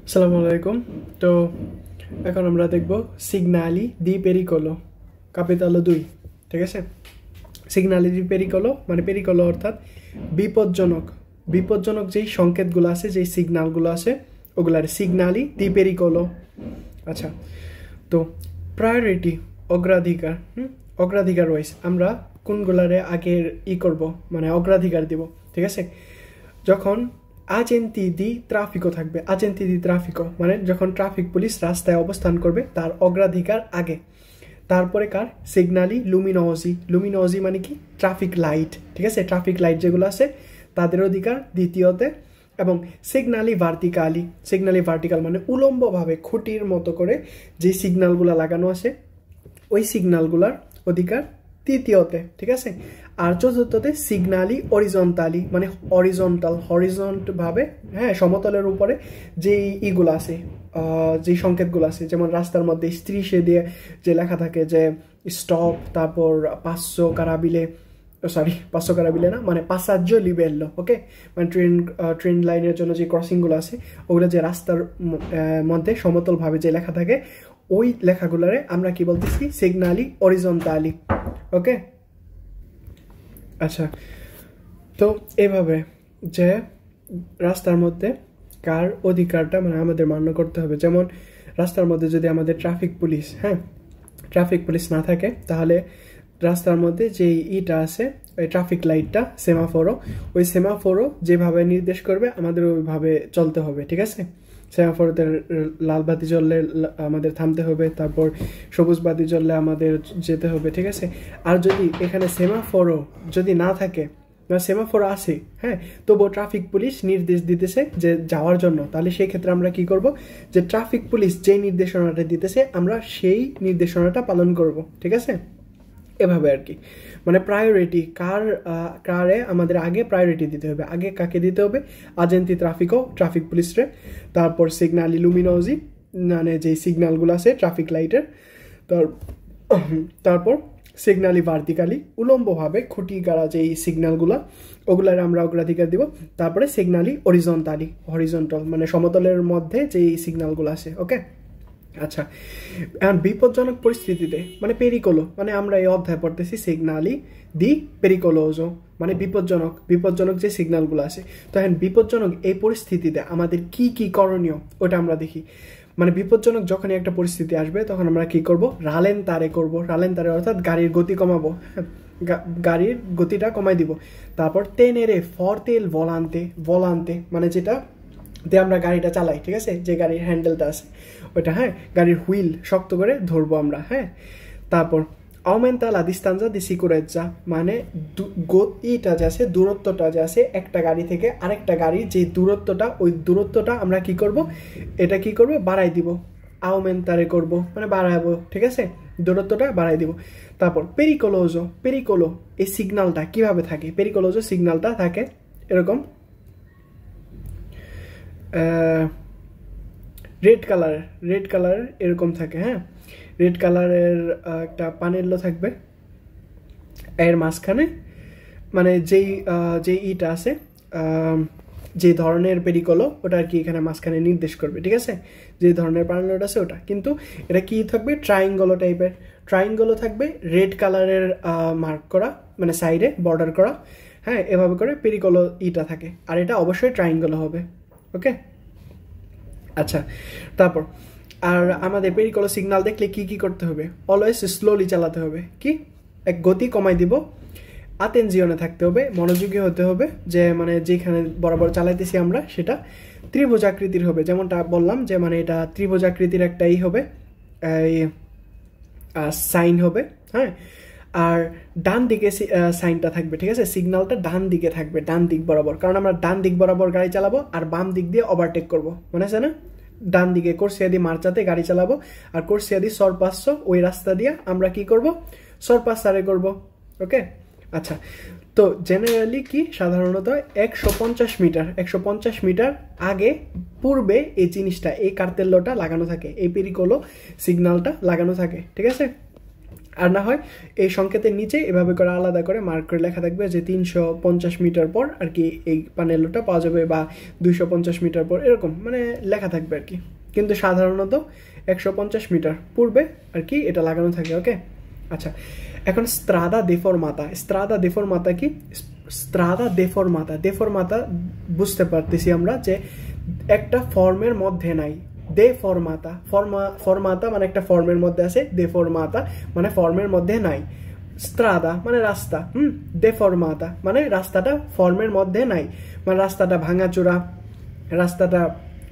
আসসালামু আলাইকুম। তো এখন আমরা দেখব সিগনালি দি পেরিকোলো কাপিতালো 2। ঠিক আছে, সিগনালি দি পেরিকোলো মানে পেরিকোলো অর্থাৎ বিপজ্জনক বিপজ্জনক যেই সংকেতগুলো আছে, যেই সিগনালগুলো আছে ওগুলার সিগনালি দি পেরিকোলো। আচ্ছা, তো প্রায়োরিটি অগ্রাধিকার অগ্রাধিকার ওয়াইজ আমরা কোনগুলারে আগের করব, মানে অগ্রাধিকার দিব। ঠিক আছে, যখন আগেন্তি দি ট্রাফিকও থাকবে, আগেন্তি দি ট্রাফিকও মানে যখন ট্রাফিক পুলিশ রাস্তায় অবস্থান করবে তার অগ্রাধিকার আগে। তারপরে কার সিগনালি লুমিনোজি, লুমিনোজি মানে কি ট্রাফিক লাইট। ঠিক আছে, ট্রাফিক লাইট যেগুলো আছে তাদের অধিকার দ্বিতীয়তে। এবং সিগনালি ভার্টিকালি, সিগনালি ভার্টিকাল মানে উলম্বভাবে খুঁটির মতো করে যে সিগনালগুলো লাগানো আছে ওই সিগনালগুলার অধিকার তৃতীয়তে। ঠিক আছে, আর চতুর্থতে সিগনালি অরিজন্টালি মানে অরিজন্টাল, হরিজন্ট ভাবে, হ্যাঁ, সমতলের উপরে যে ইগুলো আছে, যে সংকেতগুলো আছে, যেমন রাস্তার মধ্যে স্ত্রীশে দিয়ে যে লেখা থাকে যে স্টপ, তারপর 500 কারাবিলে, সরি 500 কারাবিলে না, মানে পাসাজ্জো লিবেল্লো। ওকে, মানে ট্রেন লাইনের জন্য যে ক্রসিংগুলো আছে ওগুলো যে রাস্তার মধ্যে সমতলভাবে যে লেখা থাকে ওই লেখাগুলোরে আমরা কি বলতেছি সিগনালি অরিজন্টালি। ওকে, আচ্ছা, তো এভাবে যে রাস্তার মধ্যে কার অধিকারটা মানে আমাদের মান্য করতে হবে। যেমন রাস্তার মধ্যে যদি আমাদের ট্রাফিক পুলিশ, হ্যাঁ, ট্রাফিক পুলিশ না থাকে তাহলে রাস্তার মধ্যে যে ইটা আছে ওই ট্রাফিক লাইটটা সেমাফোরও, ওই সেমাফোরও যেভাবে নির্দেশ করবে আমাদের ওইভাবে চলতে হবে। ঠিক আছে, সেমাফোরতে লাল বাতি জ্বললে আমাদের থামতে হবে, তারপর সবুজ বাতি জ্বললে আমাদের যেতে হবে। ঠিক আছে, আর যদি এখানে সেমাফোরও যদি না থাকে, সেমাফোর আছে, হ্যাঁ, তবুও ট্রাফিক পুলিশ নির্দেশ দিতেছে যে যাওয়ার জন্য, তাহলে সেই ক্ষেত্রে আমরা কি করব, যে ট্রাফিক পুলিশ যেই নির্দেশনাটা দিতেছে আমরা সেই নির্দেশনাটা পালন করব। ঠিক আছে, এভাবে আর কি, মানে প্রায়োরিটি কারে আমাদের আগে প্রায়োরিটি দিতে হবে। আগে কাকে দিতে হবে? আগেন্তি ট্রাফিকও, ট্রাফিক পুলিশরে, তারপর সিগনালি লুমিনোজি মানে যেই সিগন্যালগুলো আছে ট্রাফিক লাইটের, তারপর সিগনালি ভার্টিকালি উলম্বভাবে খুঁটি গাড়া যেই সিগন্যালগুলো ওগুলার আমরা অগ্রাধিকার দিব। তারপরে সিগনালি অরিজন্টালি, হরিজন্টাল মানে সমতলের মধ্যে যেই সিগন্যালগুলো আছে। ওকে, আচ্ছা, এখন বিপজ্জনক পরিস্থিতিতে মানে পেরিকোলো মানে আমরা এই অধ্যায় পড়তেছি সিগনালি দি পেরিকোলোজো মানে বিপজ্জনক যে সিগন্যালগুলো আছে। তো এখন বিপজ্জনক এই পরিস্থিতিতে আমাদের কি কি করণীয় ওটা আমরা দেখি। মানে বিপজ্জনক যখনই একটা পরিস্থিতি আসবে তখন আমরা কি করব, রালেন্তারে করব। রালেন্তারে অর্থাৎ গাড়ির গতি কমাবো, গাড়ির গতিটা কমাই দিব। তারপর তেনেরে ফরতেল ভলান্তে মানে যেটা দিয়ে আমরা গাড়িটা চালাই। ঠিক আছে, যে গাড়ির হ্যান্ডেলটা আছে ওইটা, হ্যাঁ, গাড়ির হুইল শক্ত করে ধরবো আমরা। হ্যাঁ, তারপর aumenta la distanza di sicurezza মানে গতিটা যে আছে, দূরত্বটা যে আছে একটা গাড়ি থেকে আরেকটা গাড়ির যে দূরত্বটা, ওই দূরত্বটা আমরা কি করব, এটা কি করব, বাড়াই দিব। আউমেন্টারে করব মানে বাড়াবো। ঠিক আছে, দূরত্বটা বাড়াই দিব। তারপর পেরিকোলো এই সিগন্যালটা কিভাবে থাকে? পেরিকোলোজো সিগন্যালটা থাকে এরকম, রেড কালার এরকম থাকে। হ্যাঁ, রেড কালারের একটা পানেল্লো থাকবে এর মাঝখানে, মানে যেই ইটা আছে, যে ধরনের পেরিকোলো ওটা আর কি এখানে মাঝখানে নির্দেশ করবে। ঠিক আছে, যে ধরনের পানেল্লোটা আছে ওটা, কিন্তু এটা কি থাকবে, ট্রায়াঙ্গলো টাইপের। ট্রায়াঙ্গলো থাকবে, রেড কালারের মার্ক করা মানে সাইডে বর্ডার করা। হ্যাঁ, এভাবে করে পেরিকোলো ইটা থাকে, আর এটা অবশ্যই ট্রায়াঙ্গলো হবে। ওকে, আচ্ছা, তারপর আর আমাদের পেরিকোলো সিগন্যাল দেখলে কি কি করতে হবে? অলওয়েজ স্লোলি চালাতে হবে, কি এক গতি কমাই দিব, আতেনজিয়নে থাকতে হবে, মনোযোগী হতে হবে, যে মানে যেখানে বরাবর চালাইতেছি আমরা সেটা ত্রিভুজাকৃতির হবে। যেমনটা বললাম যে মানে এটা ত্রিভুজাকৃতির একটাই হবে, এই সাইন হবে। হ্যাঁ, আর ডান দিকে সাইনটা থাকবে। ঠিক আছে, সিগন্যালটা ডান দিকে থাকবে, ডান দিক বরাবর, কারণ আমরা ডান দিক বরাবর গাড়ি চালাবো আর বাম দিক দিয়ে ওভারটেক করব, মনে আছে না? ডান দিকে কোর্সিয়াদি মার্চাতে গাড়ি চালাবো আর কোর্সিয়াদি সরপাসো ওই রাস্তা দিয়ে আমরা কি করব, সরপাসারে করব। ওকে, আচ্ছা, তো জেনারেলি কি সাধারণত 150 মিটার আগে পূর্বে এই জিনিসটা, এই কার্তেল্লোটা লাগানো থাকে, এই পেরিকোলো সিগন্যালটা লাগানো থাকে। ঠিক আছে, আর না হয় এই সংকেতের নিচে এভাবে করে আলাদা করে মার্ক করে লেখা থাকবে যে 350 মিটার পর আর কি এই পানেলোটা পাওয়া যাবে, বা 250 মিটার পর, এরকম মানে লেখা থাকবে আর কি। কিন্তু সাধারণত 150 মিটার পূর্বে আর কি এটা লাগানো থাকে। ওকে, আচ্ছা, এখন স্ত্রাদা দেফরমাতা কি? স্ত্রাদা দেফরমাতা বুঝতে পারতেছি আমরা যে একটা ফর্মের মধ্যে নাই। ফরমাতা মানে একটা ফর্মের মধ্যে আছে, দেফরমাতা মানে ফর্মের মধ্যে নাই। স্ত্রাদা মানে রাস্তা, দেফরমাতা মানে রাস্তাটা ফর্মের মধ্যে নাই, মানে রাস্তাটা ভাঙাচোরা, রাস্তাটা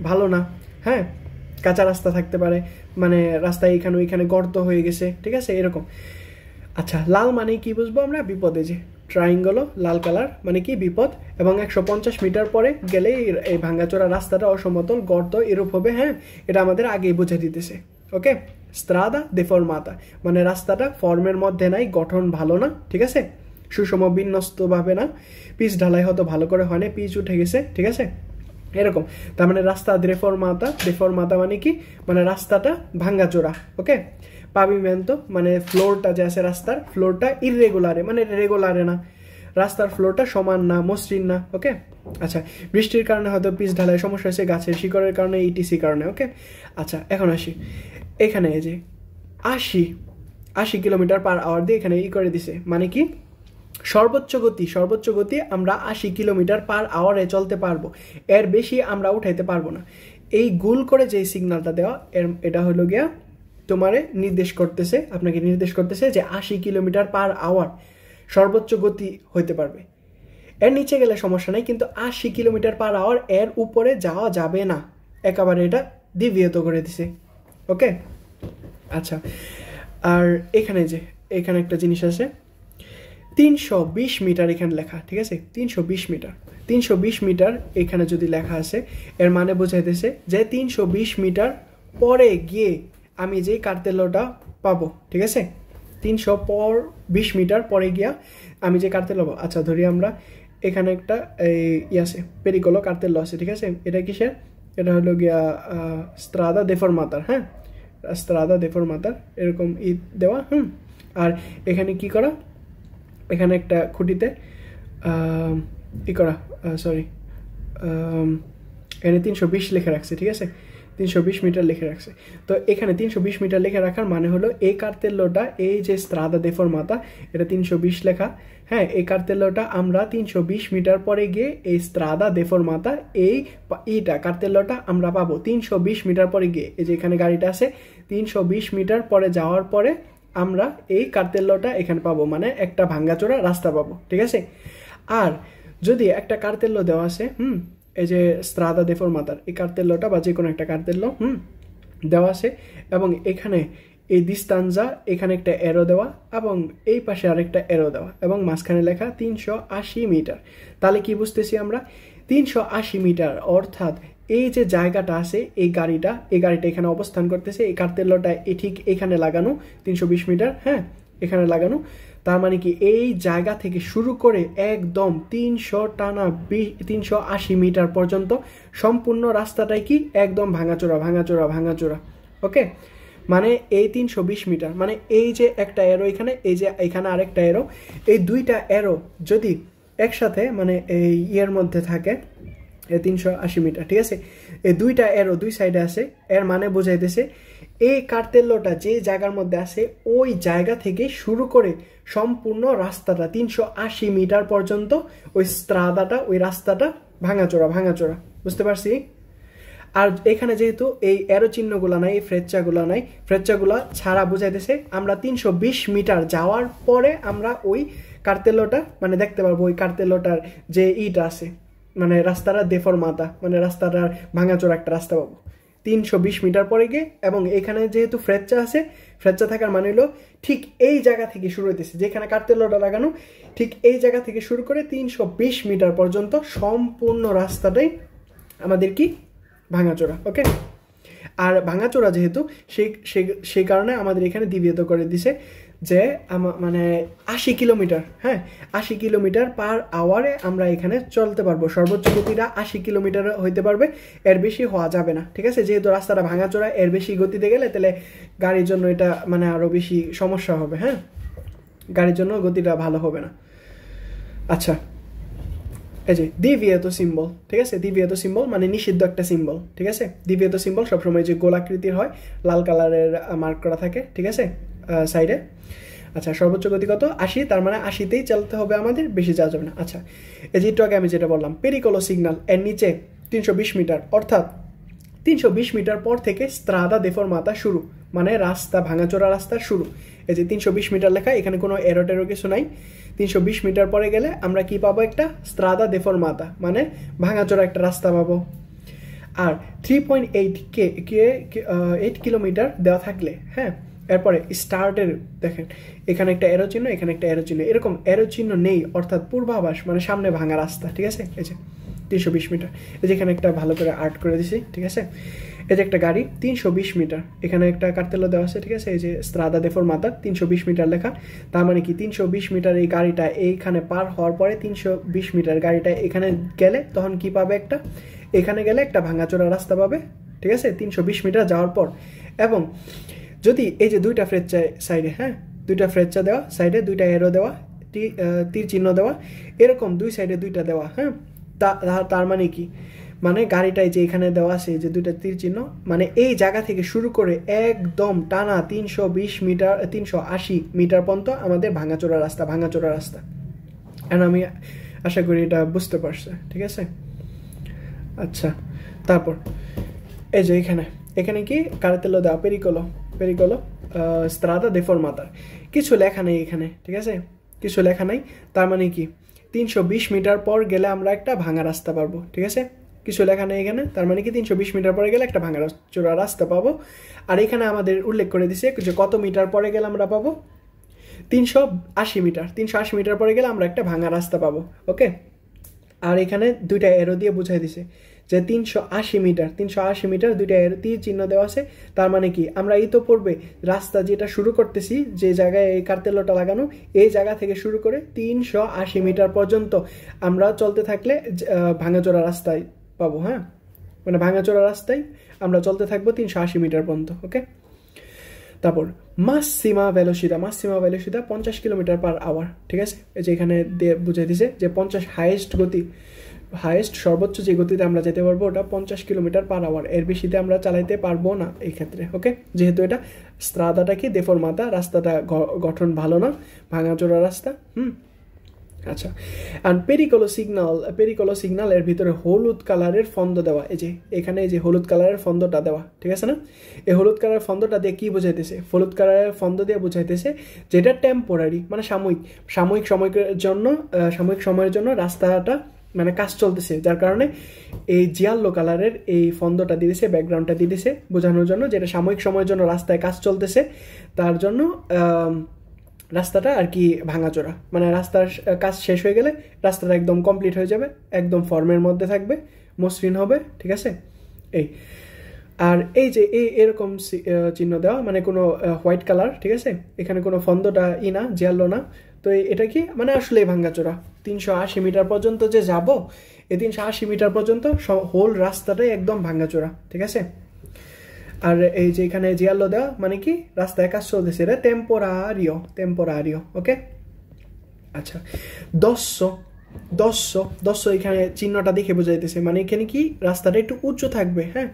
ভালো না, হ্যাঁ, কাঁচা রাস্তা থাকতে পারে, মানে রাস্তায় এখানে ওইখানে গর্ত হয়ে গেছে, ঠিক আছে, এরকম। আচ্ছা, লাল মানে কি বুঝবো আমরা? বিপদে, যে ট্রাইঙ্গল লাল কালার মানে কি? বিপদ। এবং 150 মিটার পরে গেলে এই ভাঙ্গাচোরা রাস্তাটা অসমতল, গর্ত এরূপ হবে, হ্যাঁ, এটা আমাদের আগেই বুঝে দিতেছে। ওকে, স্ত্রাদা দেফরমাতা মানে রাস্তাটা ফর্মের মধ্যে নাই, গঠন ভালো না, ঠিক আছে, সুষম বিন্যস্তভাবে না, পিচ ঢালাই হয়তো ভালো করে হয় না, পিচ উঠে গেছে, ঠিক আছে, এরকম। তার মানে রাস্তা দেফরমাতা মানে কি? মানে রাস্তাটা ভাঙ্গাচোরা। ওকে, পাভিমেন্তো মানে ফ্লোরটা যে আছে রাস্তার ফ্লোরটা ইররেগুলারে মানে রেগুলারে না, রাস্তার ফ্লোরটা সমান না, মসৃণ না। ওকে, আচ্ছা, বৃষ্টির কারণে হয়তো পিচ ঢালাই সমস্যা হয়েছে, গাছের শিকড়ের কারণে, ইটিসি কারণে। ওকে, আচ্ছা, এখন আসি এখানে, এই যে 80 কিলোমিটার পার আওয়ার দিয়ে এখানে করে দিছে, মানে কি? সর্বোচ্চ গতি আমরা 80 কিলোমিটার পার আওয়ারে চলতে পারবো, এর বেশি আমরা উঠাইতে পারবো না। এই গোল করে যে সিগন্যালটা দেওয়া, এটা হলো গিয়া তোমারে আপনাকে নির্দেশ করতেছে যে 80 কিলোমিটার পার আওয়ার সর্বোচ্চ গতি হইতে পারবে। এর নিচে গেলে সমস্যা নাই, কিন্তু 80 কিলোমিটার পার আওয়ার এর উপরে যাওয়া যাবে না, একেবারে এটা দ্বিবিহত করে দিছে। ওকে, আচ্ছা, আর এখানে একটা জিনিস আছে, 320 মিটার এখানে লেখা, ঠিক আছে, 320 মিটার এখানে যদি লেখা আছে, এর মানে বোঝাইতেছে যে 320 মিটার পরে গিয়ে আমি যে কার্তেলোটা পাবো, ঠিক আছে, 320 মিটার পরে গিয়া আমি যে কার্তেলো পাবো। আচ্ছা, ধরি আমরা এখানে একটা আছে পেরিকোলো কার্তেলো আছে, ঠিক আছে, এটা কিসের? এটা হলো গিয়া স্ত্রাদা দেফরমাতার, হ্যাঁ, স্ত্রাদা দেফরমাতার এরকম দেওয়া। আর এখানে কি করা? এখানে একটা খুঁটিতে এখানে 320 লিখে রাখছে, ঠিক আছে, 320 মিটার লিখে রাখছে। তো এখানে 320 মিটার লিখে রাখার মানে হলো এই কার্তেলোটা, এই যে স্ত্রাদা দেফরমাতা, এটা 320 লেখা, হ্যাঁ, এই কার্তেলোটা আমরা 320 মিটার পরে গিয়ে এই স্ত্রাদা দেফরমাতা এইটা কার্তেলোটা আমরা পাবো 320 মিটার পরে গিয়ে। এই যে এখানে গাড়িটা আছে, 320 মিটার পরে যাওয়ার পরে আমরা এই কার্তেলোটা এখানে পাবো, মানে একটা ভাঙ্গাচোরা রাস্তা পাবো, ঠিক আছে। আর যদি একটা কার্তেলো দেওয়া আছে, এই যে স্ত্রাদা দেফরমাতার এই কার্তেলোটা বা যে কোনো একটা কার্তেলো দেওয়া আছে, এবং এখানে এই দিস্তানজা, এখানে একটা এরো দেওয়া, এবং এই পাশে আরেকটা এরো দেওয়া, এবং মাঝখানে লেখা 380 মিটার। তাহলে কি বুঝতেছি আমরা? 380 মিটার অর্থাৎ এই যে জায়গাটা আছে, এই গাড়িটা এখানে অবস্থান করতেছে, এই কার্তেলোটা ঠিক এখানে লাগানো, 320 মিটার, হ্যাঁ, এখানে লাগানো। তার মানে কি এই জায়গা থেকে শুরু করে একদম 380 মিটার পর্যন্ত সম্পূর্ণ রাস্তাটাই কি একদম ভাঙাচোরা। ওকে, মানে এই 320 মিটার মানে এই যে একটা এরো এখানে, এই যে এখানে আরেকটা এরো, এই দুইটা এরো যদি একসাথে মানে এই ইয়ের মধ্যে থাকে, 380 মিটার, ঠিক আছে, এই দুইটা এরো দুই সাইডে আছে, এর মানে বোঝাইতেছে এই কার্তেলোটা যে জায়গার মধ্যে আছে ওই জায়গা থেকে শুরু করে সম্পূর্ণ রাস্তাটা 380 মিটার পর্যন্ত ওই স্ত্রাদাটা, ওই রাস্তাটা ভাঙাচোরা, বুঝতে পারছি? আর এখানে যেহেতু এই এরো চিহ্নগুলো নাই, এই ফ্রেচ্চাগুলা ছাড়া বোঝাইতেছে আমরা 320 মিটার যাওয়ার পরে আমরা ওই কার্তেলোটা মানে দেখতে পারবো, ওই কার্তেলোটার যে ইটা আছে, মানে রাস্তাটা দেফরমাতা মানে রাস্তাটার ভাঙাচোরা একটা রাস্তা পাবো 320 মিটার পরে গিয়ে। এবং এখানে যেহেতু ফ্রেচ্চা থাকার মানে হলো ঠিক এই জায়গা থেকে শুরু হইতেছে, যেখানে কার্তেলোটা লাগানো, ঠিক এই জায়গা থেকে শুরু করে 320 মিটার পর্যন্ত সম্পূর্ণ রাস্তাটাই আমাদের কি ভাঙাচোরা। ওকে, আর ভাঙাচোরা যেহেতু সেই কারণে আমাদের এখানে দ্বিবিহত করে দিছে, যে মানে 80 কিলোমিটার, হ্যাঁ 80 কিলোমিটার পার আওয়ারে আমরা এখানে চলতে পারবো। সর্বোচ্চ গতিটা 80 কিলোমিটার হইতে পারবে, এর বেশি হওয়া যাবে না, ঠিক আছে। যেহেতু রাস্তাটা ভাঙাচোরা, এর বেশি গতিতে গেলে তাহলে গাড়ির জন্য এটা মানে আরও বেশি সমস্যা হবে, হ্যাঁ গাড়ির জন্য গতিটা ভালো হবে না। আচ্ছা, এই যে দ্বিবিহত সিম্বল, ঠিক আছে। দ্বিবিহত সিম্বল মানে নিষিদ্ধ একটা সিম্বল, ঠিক আছে। দ্বিবিহত সিম্বল সবসময় যে গোলাকৃতির হয়, লাল কালারের মার্ক করা থাকে, ঠিক আছে সাইডে। আচ্ছা, সর্বোচ্চ গতি কত? 80, তার মানে 80তেই চলতে হবে আমাদের, বেশি যাওয়া যাবে না। আচ্ছা, এই যে একটু আগে আমি যেটা বললাম পেরিকোলো সিগন্যাল, এর নিচে 320 মিটার, অর্থাৎ 320 মিটার পর থেকে স্ত্রাদা দেফরমাতা শুরু, মানে রাস্তা ভাঙাচোরা রাস্তা শুরু। এই যে 320 মিটার লেখা, এখানে কোনো এরো টেরো কিছু নাই। 320 মিটার পরে গেলে আমরা কি পাবো? একটা স্ত্রাদা দেফরমাতা, মানে ভাঙাচোরা একটা রাস্তা পাবো। আর 3.8 কিলোমিটার দেওয়া থাকলে, হ্যাঁ এরপরে স্টার্টের দেখেন এখানে একটা এরো চিহ্ন, এখানে একটা এরো চিহ্ন, এরকম এরো চিহ্ন নেই, অর্থাৎ পূর্বাভাস মানে সামনে ভাঙা রাস্তা, ঠিক আছে। এই যে 320 মিটার, এই যে এখানে একটা ভালো করে আর্ট করে দিছি, ঠিক আছে। এই যে একটা গাড়ি 320 মিটার, এখানে একটা কার্তেলো দেওয়া আছে, ঠিক আছে। এই যে স্ত্রাদা দেফরমাতা 320 মিটার লেখা, তার মানে কি 320 মিটার এই গাড়িটা এইখানে পার হওয়ার পরে 320 মিটার গাড়িটা এখানে গেলে তখন কি পাবে? একটা এখানে গেলে একটা ভাঙাচোরা রাস্তা পাবে, ঠিক আছে 320 মিটার যাওয়ার পর। এবং যদি এই যে দুইটা ফ্রেচ্চা সাইডে, হ্যাঁ দুইটা ফ্রেচ্চা দেওয়া, সাইডে দুইটা এরো দেওয়া, তীর চিহ্ন দেওয়া, এরকম দুই সাইডে দুইটা দেওয়া, হ্যাঁ তার মানে কি? মানে গাড়িটায় যে এখানে দেওয়া আছে যে দুইটা তীর চিহ্ন, মানে এই জায়গা থেকে শুরু করে একদম টানা 320 মিটার 380 মিটার পর্যন্ত আমাদের ভাঙাচোরা রাস্তা, ভাঙাচোরা রাস্তা। আর আমি আশা করি এটা বুঝতে পারছে, ঠিক আছে। আচ্ছা, তারপর এই যে এখানে কি কার্তেলো দেওয়া পেরিকোলো স্ত্রাদা দেফরমাতা, কিছু লেখা নেই এখানে, ঠিক আছে কিছু লেখা নেই। তার মানে কি 320 মিটার পর গেলে আমরা একটা ভাঙা রাস্তা পাবো, ঠিক আছে। কিছু লেখা নেই এখানে, তার মানে কি 320 মিটার পরে গেলে একটা ভাঙা চোরা রাস্তা পাবো। আর এখানে আমাদের উল্লেখ করে দিছে যে কত মিটার পরে গেলে আমরা পাবো? 380 মিটার, 380 মিটার পরে গেলে আমরা একটা ভাঙা রাস্তা পাবো, ওকে। আর এখানে দুইটা এরো দিয়ে বুঝাই দিছে যে 380 মিটার দুইটা এরো তীর চিহ্ন দেওয়া আছে। তার মানে কি আমরা এই তো পড়বে রাস্তা যেটা শুরু করতেছি, যে জায়গায় এই কার্তেলোটা লাগানো, এই জায়গা থেকে শুরু করে 380 মিটার পর্যন্ত আমরা চলতে থাকলে ভাঙাচোরা রাস্তায় পাবো, হ্যাঁ মানে ভাঙাচোরা রাস্তায় আমরা চলতে থাকবো 380 মিটার পর্যন্ত, ওকে। তারপর মাসিমা ভেলোসিদা 50 কিলোমিটার পার আওয়ার, ঠিক আছে। এই যে এখানে দিয়ে বুঝাই দিছে যে 50 হাইয়েস্ট সর্বোচ্চ যে গতিতে আমরা যেতে পারবো ওটা 50 কিলোমিটার পার আওয়ার, এর বেশিতে আমরা চালাইতে পারবো না এই ক্ষেত্রে, ওকে। যেহেতু এটা স্ত্রাদাটা কি দেফরমাতা, রাস্তাটা গঠন ভালো না, ভাঙাচোরা রাস্তা। আচ্ছা, আর পেরিকোলো সিগন্যাল এর ভিতরে হলুদ কালারের ফন্দ দেওয়া, এই যে এখানে এই যে হলুদ কালারের ফন্দটা দেওয়া, ঠিক আছে না। এই হলুদ কালারের ফন্দটা দিয়ে কি বোঝাইতেছে? হলুদ কালারের ফন্দ দিয়ে বোঝাইতেছে যেটা টেম্পোরারি, মানে সাময়িক সময়ের জন্য রাস্তাটা মানে কাজ চলতেছে, যার কারণে এই জিয়াল্লো কালারের এই ফন্দটা দিয়ে দিছে, ব্যাকগ্রাউন্ডটা দিয়ে দিছে বোঝানোর জন্য যেটা সাময়িক সময়ের জন্য রাস্তায় কাজ চলতেছে, তার জন্য রাস্তাটা আর কি ভাঙাচোরা, মানে রাস্তার কাজ শেষ হয়ে গেলে রাস্তাটা একদম কমপ্লিট হয়ে যাবে, একদম ফর্মের মধ্যে থাকবে, মসৃণ হবে, ঠিক আছে। এই আর এই যে এরকম চিহ্ন দেওয়া মানে কোনো হোয়াইট কালার, ঠিক আছে, এখানে কোনো ফন্দটা না, জিয়ালো না, তো এটা কি মানে আসলেই ভাঙাচোরা। 380 মিটার পর্যন্ত যে যাব, এই 380 মিটার পর্যন্ত হোল রাস্তাটাই একদম ভাঙাচোরা, ঠিক আছে। আর এই যে এখানে জিয়ালো দেওয়া মানে কি রাস্তায় কাজ চলতেছে, এটা টেম্পোরারিও, ওকে। আচ্ছা, 10 এখানে চিহ্নটা দেখে বোঝাইতেছে, মানে এখানে কি রাস্তাটা একটু উঁচু থাকবে, হ্যাঁ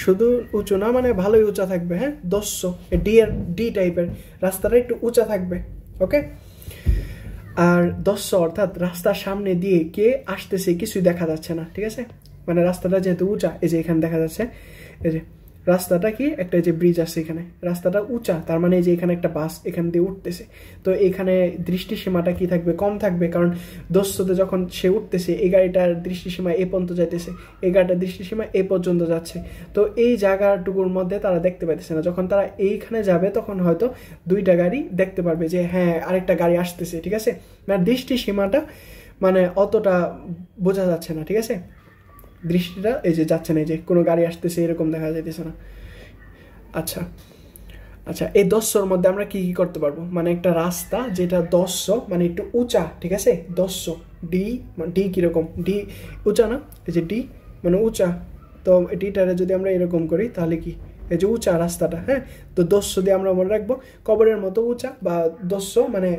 শুধু উঁচু না মানে ভালোই উঁচা থাকবে, হ্যাঁ 10 ডি টাইপের রাস্তাটা একটু উঁচা থাকবে, ওকে। আর 10 অর্থাৎ রাস্তার সামনে দিয়ে কে আসতেছে কিছুই দেখা যাচ্ছে না, ঠিক আছে, মানে রাস্তাটা যেহেতু উঁচা, এই যে এখানে দেখা যাচ্ছে এই যে রাস্তাটা কি একটা যে ব্রিজ আছে, এখানে রাস্তাটা উঁচা, তার মানে যে এখানে একটা বাস এখান দিয়ে উঠতেছে, তো এখানে দৃষ্টিসীমাটা কি থাকবে? কম থাকবে, কারণ দস্যতে যখন সে উঠতেছে এই গাড়িটার দৃষ্টিসীমা এ পর্যন্ত যাইতেছে, এই গাড়িটার দৃষ্টিসীমা এ পর্যন্ত যাচ্ছে, তো এই জায়গাটুকুর মধ্যে তারা দেখতে পাইতেছে না। যখন তারা এইখানে যাবে তখন হয়তো দুইটা গাড়ি দেখতে পারবে যে হ্যাঁ আরেকটা গাড়ি আসতেছে, ঠিক আছে, মানে দৃষ্টিসীমাটা মানে অতটা বোঝা যাচ্ছে না, ঠিক আছে, দৃষ্টিটা এই যে যাচ্ছে না, এই যে কোনো গাড়ি আসতেছে এরকম দেখা যাইতেছে না। আচ্ছা, আচ্ছা, এই 10র মধ্যে আমরা কি কি করতে পারবো, মানে একটা রাস্তা যেটা 10 মানে একটু উঁচা, ঠিক আছে, 10 ডি, ডি কিরকম, ডি উঁচা না, এই যে ডি মানে উঁচা, তো ডিটারে যদি আমরা এরকম করি তাহলে কি, এই যে উঁচা রাস্তাটা, হ্যাঁ, তো 10 দিয়ে আমরা মনে রাখবো কবরের মতো উঁচা, বা 10 মানে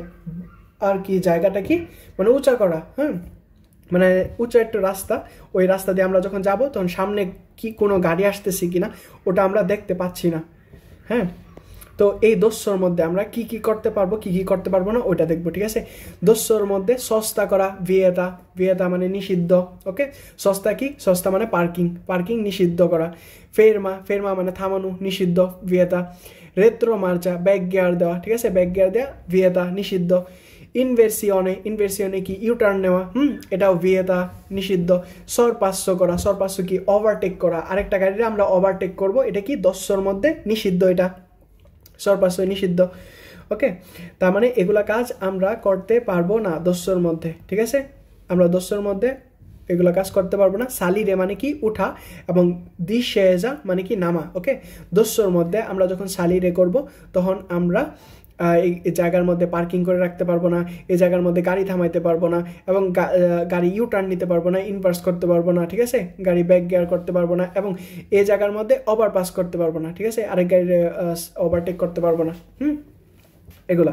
আর কি জায়গাটা কি মানে উঁচা করা, হ্যাঁ, মানে উঁচা একটা রাস্তা, ওই রাস্তা দিয়ে আমরা যখন যাব তখন সামনে কি কোনো গাড়ি আসতেছে কিনা ওটা আমরা দেখতে পাচ্ছি না, হ্যাঁ। তো এই 10র মধ্যে আমরা কি কি করতে পারবো, কি কি করতে পারবো না ওইটা দেখবো, ঠিক আছে। 10র মধ্যে সস্তা করা, ভিয়েতা, ভিয়েতা মানে নিষিদ্ধ, ওকে। সস্তা কি, সস্তা মানে পার্কিং, পার্কিং নিষিদ্ধ করা। ফেরমা, ফেরমা মানে থামানো, নিষিদ্ধ, ভিয়েতা। রেত্রো মার্চা, ব্যাক গিয়ার দেওয়া, ঠিক আছে, ব্যাক গিয়ার দেওয়া, ভিয়েতা, নিষিদ্ধ। ইনভার্সিওনে, ইনভার্সিওনে কি ইউটার্ন নেওয়া, এটাও ভিয়েতা, নিষিদ্ধ। সরপাস্য করা, সরপাস্য কি ওভারটেক করা, আরেকটা গাড়িতে আমরা ওভারটেক করব, এটা কি 10র মধ্যে নিষিদ্ধ, এটা সরপাস্য নিষিদ্ধ, ওকে। তার মানে এগুলা কাজ আমরা করতে পারবো না 10র মধ্যে, ঠিক আছে, আমরা 10র মধ্যে এগুলা কাজ করতে পারবো না। সালিরে মানে কি উঠা, এবং দিশেজা মানে কি নামা, ওকে। 10র মধ্যে আমরা যখন সালিরে করব তখন আমরা এই জায়গার মধ্যে পার্কিং করে রাখতে পারবো না, এই জায়গার মধ্যে গাড়ি থামাইতে পারবো না, এবং গাড়ি ইউ টার্ন নিতে পারবো না, ইনভার্স করতে পারবো না, ঠিক আছে, গাড়ি ব্যাক গিয়ার করতে পারবো না, এবং এই জায়গার মধ্যে ওভারপাস করতে পারবো না, ঠিক আছে, আরেক গাড়ির ওভারটেক করতে পারবো না, এগুলা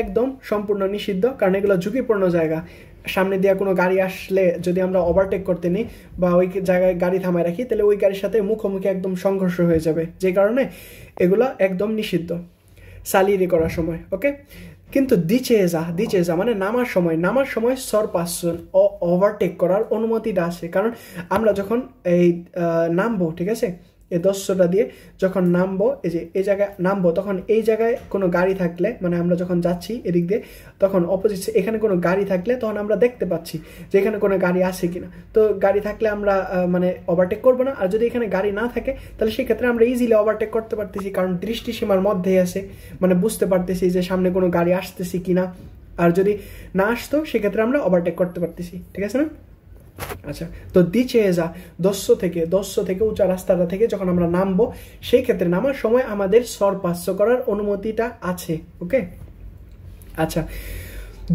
একদম সম্পূর্ণ নিষিদ্ধ, কারণ এগুলো ঝুঁকিপূর্ণ জায়গা। সামনে দিয়ে কোনো গাড়ি আসলে যদি আমরা ওভারটেক করতে নিই বা ওই জায়গায় গাড়ি থামায় রাখি, তাহলে ওই গাড়ির সাথে মুখোমুখি একদম সংঘর্ষ হয়ে যাবে, যে কারণে এগুলা একদম নিষিদ্ধ সালিরে করার সময়, ওকে। কিন্তু দিচেজা মানে নামার সময় সরপাসন ওভারটেক করার অনুমতিটা আছে, কারণ আমরা যখন এই নামবো, ঠিক আছে, এই 10টা দিয়ে যখন নামবো, এই যে এই জায়গায় নামবো, তখন এই জায়গায় কোনো গাড়ি থাকলে, মানে আমরা যখন যাচ্ছি এদিক দিয়ে, তখন অপোজিট এখানে কোনো গাড়ি থাকলে তখন আমরা দেখতে পাচ্ছি যে এখানে কোনো গাড়ি আছে কিনা। তো গাড়ি থাকলে আমরা মানে ওভারটেক করবো না, আর যদি এখানে গাড়ি না থাকে তাহলে সেক্ষেত্রে আমরা ইজিলি ওভারটেক করতে পারতেছি, কারণ দৃষ্টিসীমার মধ্যেই আছে, মানে বুঝতে পারতেছি যে সামনে কোনো গাড়ি আসতেছি কিনা। আর যদি না আসতো সেক্ষেত্রে আমরা ওভারটেক করতে পারতেছি, ঠিক আছে না। আচ্ছা, তো দিচেজা 10 থেকে উঁচা রাস্তাটা থেকে যখন আমরা নামবো, সেই ক্ষেত্রে নামার সময় আমাদের সরপাস্য করার অনুমতিটা আছে, ওকে। আচ্ছা,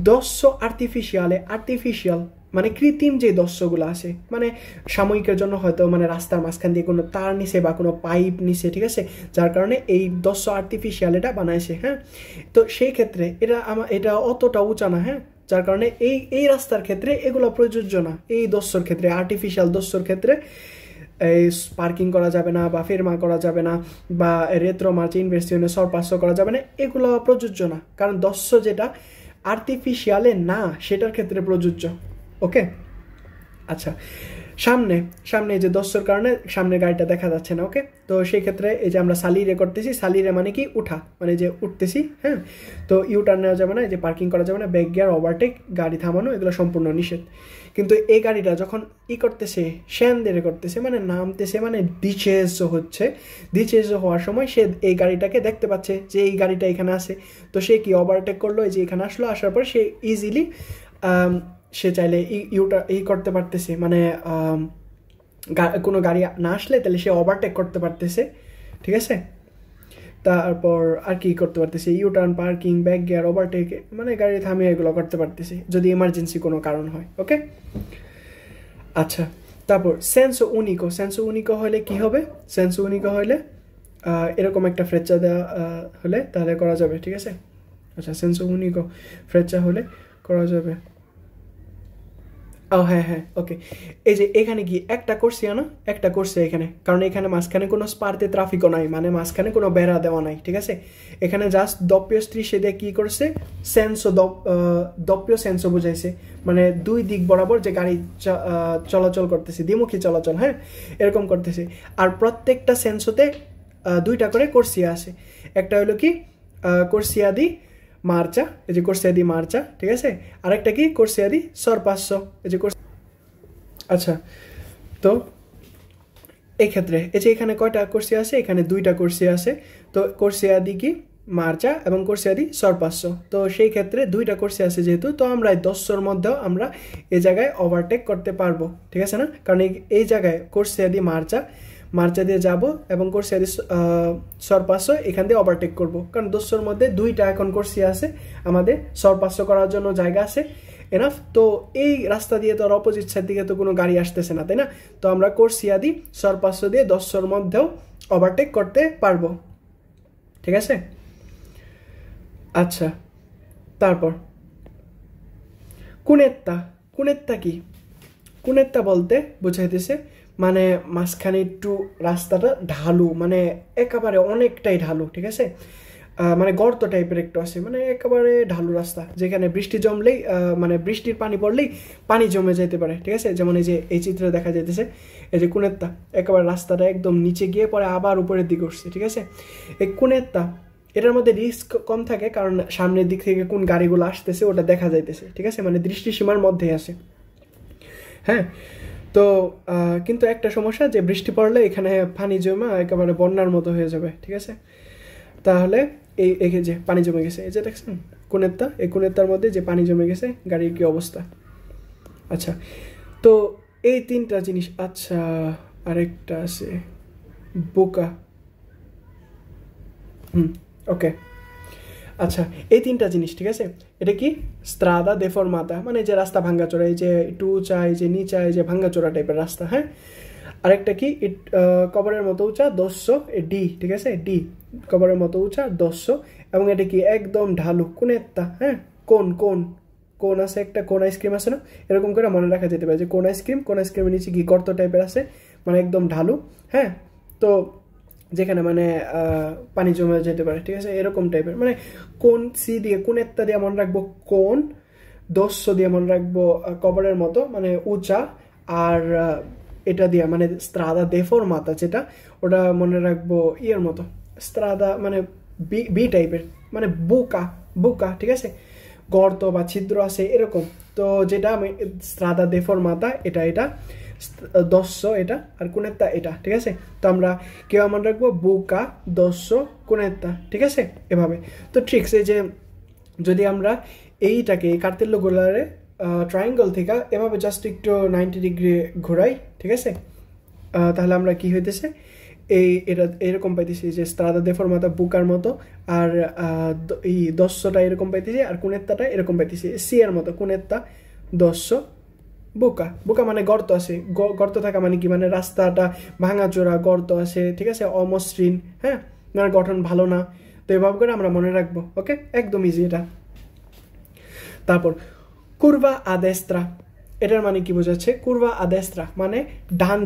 10 আর্টিফিশিয়াল মানে কৃত্রিম যে 10গুলো আছে, মানে সাময়িকের জন্য হয়তো মানে রাস্তার মাঝখান দিয়ে কোনো তার নিচে বা কোনো পাইপ নিচে, ঠিক আছে, যার কারণে এই 10 আর্টিফিশিয়াল এটা বানাইছে, হ্যাঁ। তো সেই ক্ষেত্রে এটা অতটা উঁচা না, হ্যাঁ, যার কারণে এই রাস্তার ক্ষেত্রে এগুলো প্রযোজ্য না। এই 10র ক্ষেত্রে, আর্টিফিশিয়াল 10র ক্ষেত্রে এই পার্কিং করা যাবে না, বা ফেরমা করা যাবে না, বা রেত্রো মার্চ, ইনভার্সিওনে সরপাস্য করা যাবে না, এগুলো প্রযোজ্য না, কারণ 10 যেটা আর্টিফিশিয়ালে না সেটার ক্ষেত্রে প্রযোজ্য, ওকে। আচ্ছা, সামনে যে 10র কারণে সামনের গাড়িটা দেখা যাচ্ছে না, ওকে। তো সেই ক্ষেত্রে এই যে আমরা সালিরে করতেছি, সালিরে মানে কি উঠা, মানে যে উঠতেছি, হ্যাঁ। তো ইউ টার্ন নেওয়া যাবে না, যে পার্কিং করা যাবে না, ব্যাক গিয়ার, ওভারটেক, গাড়ি থামানো, এগুলো সম্পূর্ণ নিষেধ। কিন্তু এই গাড়িটা যখন করতেছে, শ্যানদেরে করতেছে, মানে নামতেছে, মানে দিচেজ হওয়ার সময় সে এই গাড়িটাকে দেখতে পাচ্ছে যে এই গাড়িটা এখানে আছে, তো সে কি ওভারটেক করলো, এই যে এখানে আসলো, আসার পর সে ইজিলি সে চাইলে করতে পারতেছে, মানে কোনো গাড়ি না আসলে তাহলে সে ওভারটেক করতে পারতেছে, ঠিক আছে। তারপর আর কি করতে পারতেছে, U turn, parking, back gear, overtake, মানে গাড়ি থামিয়ে এগুলো করতে পারতেছে যদি ইমার্জেন্সি কোনো কারণ হয়, ওকে। আচ্ছা, তারপর সেন্সো উনিকো হলে কি হবে, সেন্সো উনিকো হলে এরকম একটা ফ্রেচা দেওয়া হলে তাহলে করা যাবে, ঠিক আছে। আচ্ছা, সেন্সো উনিকো ফ্রেচা হলে করা যাবে। ও হ্যাঁ, ওকে। এই যে এখানে কি একটা করছে এখানে, কারণ এখানে মাঝখানে কোনো স্পার্তে ট্রাফিকও নাই, মানে মাঝখানে কোনো বেড়া দেওয়া নাই, ঠিক আছে। এখানে জাস্ট দপ্পিও স্ত্রী সে দিয়ে কি করছে, দপ্পিও সেন্সো বুঝাইছে, মানে দুই দিক বরাবর যে গাড়ি চলাচল করতেছে, দ্বিমুখী চলাচল, হ্যাঁ, এরকম করতেছে। আর প্রত্যেকটা সেন্সোতে 2টা করে কোর্সিয়া আছে, একটা হলো কি কোর্সিয়া দি মার্চা, এই যে কোর্সিয়া দি মার্চা, ঠিক আছে, আরেকটা কি কোর্সিয়া দি সরপাস্য, এই যে আচ্ছা। তো এই ক্ষেত্রে এই যে এখানে কয়টা কোর্সিয়া আছে, এখানে 2টা কোর্সিয়া আছে, তো কোর্সিয়া দি কি মার্চা এবং কোর্সিয়া দি সরপাস্য, তো সেই ক্ষেত্রে 2টা কোর্সিয়া আছে যেহেতু, তো আমরা এই 10র মধ্যেও আমরা এই জায়গায় ওভারটেক করতে পারবো, ঠিক আছে না, কারণ এই জায়গায় কোর্সিয়া দি মার্চা মার্চা দিয়ে যাব এবং কোর্সিয়া দিয়ে সরপাসো এখান দিয়ে ওভারটেক করব, কারণ দোস্তর মধ্যে 2টা এখন কোর্সিয়া আছে, আমাদের সরপাসো করার জন্য জায়গা আছে এনাফ। তো এই রাস্তা দিয়ে তো আর অপোজিট সাইড দিকে তো কোনো গাড়ি আসতেছে না, তাই না? তো আমরা কোর্সিয়া দিই সরপাসো দিয়ে দোস্তর মধ্যেও ওভারটেক করতে পারবো, ঠিক আছে? আচ্ছা, তারপর কুনেত্তা। কুনেত্তা কি? কুনেত্তা বলতে বোঝাইতেছে মানে মাঝখানে একটু রাস্তাটা ঢালু, মানে একেবারে অনেকটাই ঢালু, ঠিক আছে? মানে গর্ত টাইপের একটু আছে, মানে একেবারে ঢালু রাস্তা, যেখানে বৃষ্টি জমলেই মানে বৃষ্টির পানি পড়লেই পানি জমে যেতে পারে, ঠিক আছে? যেমন এই যে এই চিত্রে দেখা যাইতেছে এই যে কুনেত্তা, একেবারে রাস্তাটা একদম নিচে গিয়ে পরে আবার উপরের দিকে উঠছে, ঠিক আছে? এই কুনেত্তা এটার মধ্যে রিস্ক কম থাকে, কারণ সামনের দিক থেকে কোন গাড়িগুলো আসতেছে ওটা দেখা যাইতেছে, ঠিক আছে? মানে দৃষ্টিসীমার মধ্যেই আসে, হ্যাঁ। তো কিন্তু একটা সমস্যা যে বৃষ্টি পড়লে এখানে পানি জমা একেবারে বন্যার মতো হয়ে যাবে, ঠিক আছে? তাহলে এই যে পানি জমে গেছে, এই যে দেখছেন কুনেত্তা, এই কুনেত্তার মধ্যে যে পানি জমে গেছে, গাড়ির কি অবস্থা। আচ্ছা, তো এই 3টা জিনিস। আচ্ছা, আরেকটা আছে বোকা। ওকে, আচ্ছা, এই 3টা জিনিস, ঠিক আছে? এটা কি? স্ত্রাদা দেফরমাতা, মানে যে রাস্তা ভাঙ্গাচোরা, এই যে একটু উঁচা, এই যে নিচা, এই যে ভাঙ্গাচোরা টাইপের রাস্তা, হ্যাঁ। আরেকটা কি? কবরের মতো উঁচা 200 ডি, ঠিক আছে? ডি কবরের মতো উঁচা 200, এবং এটা কি একদম ঢালু কুনেত্তা, হ্যাঁ। কোন কোন কোন আছে, একটা কোন আইসক্রিম আছে না, এরকম করে মনে রাখা যেতে পারে যে কোন আইসক্রিমের নিচে কি গর্ত টাইপের আছে, মানে একদম ঢালু, হ্যাঁ। তো যেখানে মানে পানি জমে যেতে পারে, ঠিক আছে? এরকম টাইপের, মানে কোন সি দিয়ে কুনেত্তা দিয়ে মনে রাখবো কোন, 200 দিয়ে মনে রাখবো কবরের মতো মানে উঁচা, আর এটা দিয়ে মানে স্ত্রাদা দেফরমাতা যেটা, ওটা মনে রাখবো ইয়ের মতো, স্ত্রাদা মানে বি টাইপের, মানে বোকা বোকা, ঠিক আছে? গর্ত বা ছিদ্র আছে এরকম। তো যেটা আমি স্ত্রাদা দেফরমাতা, এটা 200 এটা, আর কুনেত্তা এটা, ঠিক আছে? তো আমরা কেউ মনে রাখবো বোকা 200 কুনেত্তা, ঠিক আছে? এভাবে। তো ট্রিক্স এই যে যদি আমরা এইটাকে এই কার্তেল্যগুলারে ট্রায়াঙ্গল থেকে এভাবে জাস্ট একটু 90 ডিগ্রি ঘোরাই, ঠিক আছে? তাহলে আমরা কি হইতেছে এটা এরকম পাইতেছি যে স্ত্রাদা দেফরমাতা বুকার মতো, আর এই 200টা এরকম পাইতেছি, আর কুনেত্তাটা এরকম পাইতেছি সি এর মতো, কুনেত্তা 200 বোকা। বোকা মানে গর্ত আছে, গর্ত থাকা মানে কি, মানে রাস্তাটা ভাঙাচোরা, গর্ত আছে, ঠিক আছে? অমসৃণ, হ্যাঁ, মানে গঠন ভালো না। তো এভাবে করে আমরা মনে রাখবো, ওকে? একদম ইজি এটা। তারপর কুরভা আদেস্ত্রা, এটার মানে কি বোঝাচ্ছে? কুরভা আদেস্ত্রা মানে ডান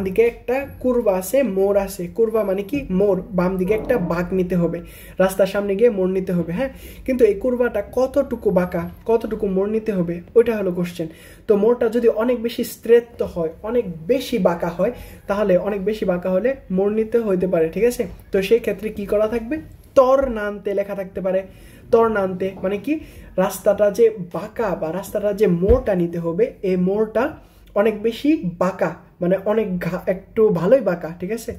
দিকে একটা কুরভা আছে, মোড় আছে। কুরভা মানে কি? মোড়, বাম দিকে একটা বাঁক নিতে হবে, রাস্তার সামনে গিয়ে মোড় নিতে হবে, হ্যাঁ। কিন্তু এই কুরভাটা কতটুকু বাঁকা, কতটুকু মোড় নিতে হবে, ওইটা হলো কোশ্চেন। তো মোড়টা যদি অনেক বেশি স্ট্রেট হয়, অনেক বেশি বাঁকা হয়, তাহলে অনেক বেশি বাঁকা হলে মোড় নিতে হইতে পারে, ঠিক আছে? তো সেই ক্ষেত্রে কি করা থাকবে? তর্নান্তে লেখা থাকতে পারে। তর্নান্তে মানে কি? রাস্তাটা যে বাঁকা বা রাস্তাটা যে মোড়টা নিতে হবে, এই মোড়টা অনেক বেশি বাঁকা, মানে অনেক একটু ভালোই বাঁকা, ঠিক আছে?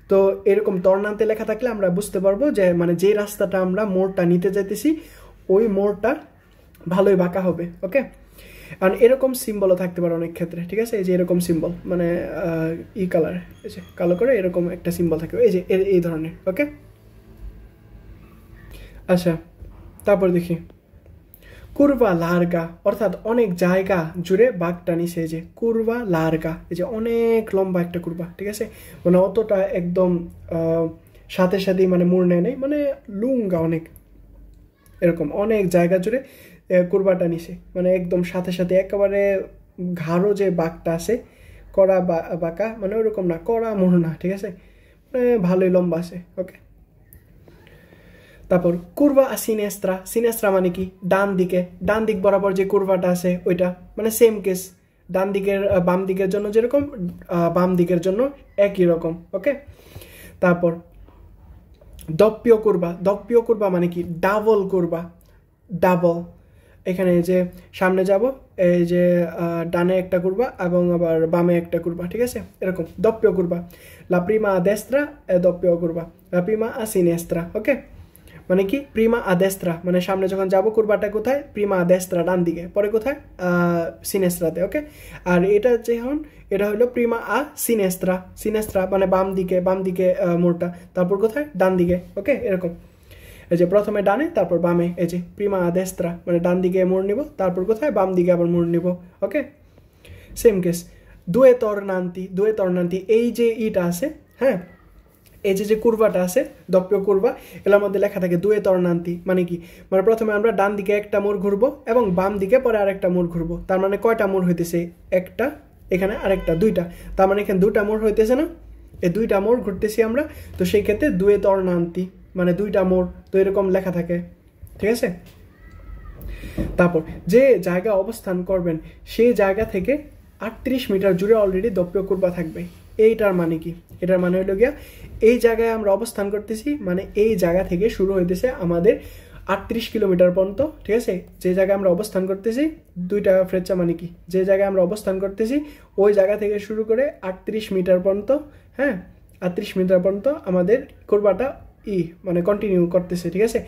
তো এরকম তর্নান্তে লেখা থাকলে আমরা বুঝতে পারবো যে মানে যে রাস্তাটা আমরা মোড়টা নিতে যাইতেছি ওই মোড়টা ভালোই বাঁকা হবে, ওকে? আর এরকম সিম্বলও থাকতে পারে অনেক ক্ষেত্রে, ঠিক আছে? এই যে এরকম সিম্বল, মানে কালার, এই যে কালো করে এরকম একটা সিম্বল থাকবে, এই যে এই ধরনের, ওকে? আচ্ছা, তারপর দেখি কুরভা লার্গা, অর্থাৎ অনেক জায়গা জুড়ে বাঁকটা নিছে, এই যে কুরভা লার্গা, এই যে অনেক লম্বা একটা কুরভা, ঠিক আছে? মানে অতটা একদম সাথে সাথেই মানে মোড় নেয় নাই, মানে লুঙ্গা অনেক, এরকম অনেক জায়গা জুড়ে কুরবাটা নিছে, মানে একদম সাথে সাথে একেবারে ঘাড়ো যে বাঁকটা আছে, কড়া বাঁকা, মানে ওরকম না, কড়া মোড় না, ঠিক আছে? মানে ভালোই লম্বা আছে, ওকে? তারপর কুরভা সিনেস্ত্রা। সিনেস্ত্রা মানে কি? ডান দিক বরাবর যে কুরভাটা আছে ওইটা, মানে সেম কেস, ডান দিকের বাম দিকের জন্য যেরকম, বাম দিকের জন্য একই রকম, ওকে? তারপর দপ্পিয় কুরভা মানে কি? ডাবল কুরভা, ডাবল। এখানে যে সামনে যাব, এই যে ডানে একটা কুরভা এবং আবার বামে একটা কুরভা, ঠিক আছে? এরকম দপ্পিয় কুরভা। লা প্রিমা দেস্ত্রা দপ্পিয় কুরভা, লা প্রিমা সিনেস্ত্রা, ওকে? মানে কি প্রিমা আ দেস্ত্রা, মানে সামনে যখন যাব কুরবাটা কোথায়, প্রিমা আ দেস্ত্রা ডান দিকে, পরে কোথায় সিনেস্ত্রাতে। ওকে, আর এটা যখন এটা হলো প্রিমা আ সিনেস্ত্রা, সিনেস্ত্রা মানে বাম দিকে মোড়টা, তারপর কোথায় ডান দিকে। ওকে, এরকম এই যে প্রথমে ডানে তারপর বামে, এই যে প্রিমা আ দেস্ত্রা মানে ডান দিকে মোড় নিব, তারপর কোথায় বাম দিকে আবার মোড় নিব। ওকে, সেম কেস। দুয়ে তর্নান্তি এই যে ইটা আছে, হ্যাঁ এই যে কুরবাটা আছে দপ্পীয় কুরবা, এগুলোর মধ্যে লেখা থাকে দুয়ে তর্নান্তি, মানে কি, মানে প্রথমে আমরা ডান দিকে একটা মোড় ঘুরবো এবং বাম দিকে পরে আরেকটা মোড় ঘুরবো। তার মানে কয়টা মোড় হইতেছে, একটা, এখানে আরেকটা, দুইটা, তার মানে এখানে দুটা মোড় হইতেছে না, এই দুইটা মোড় ঘুরতেছি আমরা। তো সেই ক্ষেত্রে দুয়ে তর্নান্তি মানে দুইটা মোড়, তো এরকম লেখা থাকে, ঠিক আছে। তারপর যে জায়গা অবস্থান করবেন সেই জায়গা থেকে 38 মিটার জুড়ে অলরেডি দপ্পীয় কুরবা থাকবে। এইটার মানে কি, এটার মানে হলো গিয়া এই জায়গায় আমরা অবস্থান করতেছি, মানে এই জায়গা থেকে শুরু হইতেছে আমাদের 38 কিলোমিটার পর্যন্ত, ঠিক আছে। যে জায়গায় আমরা অবস্থান করতেছি, দুইটা ফ্রেচা মানে কি, যে জায়গায় আমরা অবস্থান করতেছি ওই জায়গা থেকে শুরু করে 38 মিটার পর্যন্ত, হ্যাঁ 38 মিটার পর্যন্ত আমাদের কুরবাটা মানে কন্টিনিউ করতেছে, ঠিক আছে।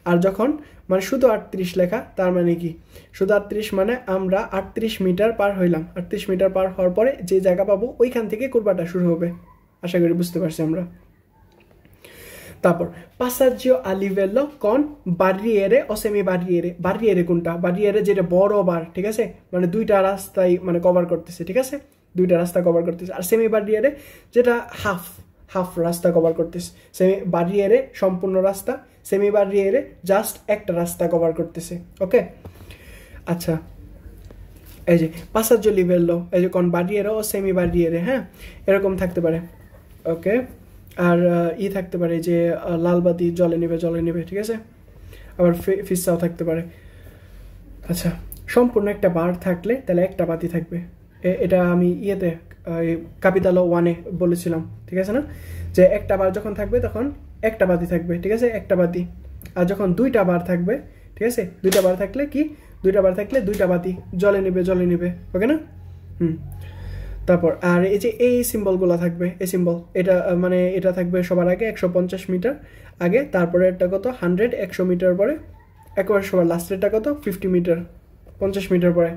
আর যখন মানে শুধু 38 লেখা, তার মানে কি শুধু 38 মানে আমরা 38 মিটার পার হইলাম, 38 মিটার পার হওয়ার পরে যে জায়গা পাবো ওইখান থেকে কুরবাটা শুরু হবে। আশা করি বুঝতে পারছি আমরা। তারপর পাসাজ্জিও আ লিভেলো কন বারিয়েরে ও সেমি বারিয়েরে। বারিয়েরে কোনটা, বারিয়েরে যেটা বড় বার, ঠিক আছে, মানে দুইটা রাস্তায় মানে কভার করতেছে, ঠিক আছে, দুইটা রাস্তা কভার করতেছে। আর সেমি বারিয়েরে যেটা হাফ রাস্তা কভার করতেছে। সেমি বারিয়েরে সম্পূর্ণ রাস্তা, সেমি বারিয়েরে জাস্ট একটা রাস্তা কভার করতেছে। ওকে, আচ্ছা এই যে পাসাজ্জো লিভেলো, এই যে কোন বারিয়েরে ও সেমি বারিয়েরে, হ্যাঁ এরকম থাকতে পারে। ওকে, আর থাকতে পারে যে লাল বাতি জলে নেবে, ঠিক আছে, আবার ফিসাও থাকতে পারে। আচ্ছা, সম্পূর্ণ একটা বার থাকলে তাহলে একটা বাতি থাকবে, এটা আমি ক্যাপিটাল 1-এ বলেছিলাম, ঠিক আছে না, যে একটা বার যখন থাকবে তখন একটা বাতি থাকবে, ঠিক আছে, একটা বাতি। আর যখন দুইটা বার থাকবে, ঠিক আছে, দুইটা বার থাকলে কি, দুইটা বার থাকলে দুইটা বাতি জলে নেবে, ওকে না। তারপর আর এই যে এই সিম্বলগুলো থাকবে, এই সিম্বল এটা মানে এটা থাকবে সবার আগে 150 মিটার আগে, তারপরে একটা কত 100, 100 মিটার পরে, একবার সবার লাস্টেরটা কত 50 মিটার, 50 মিটার পরে।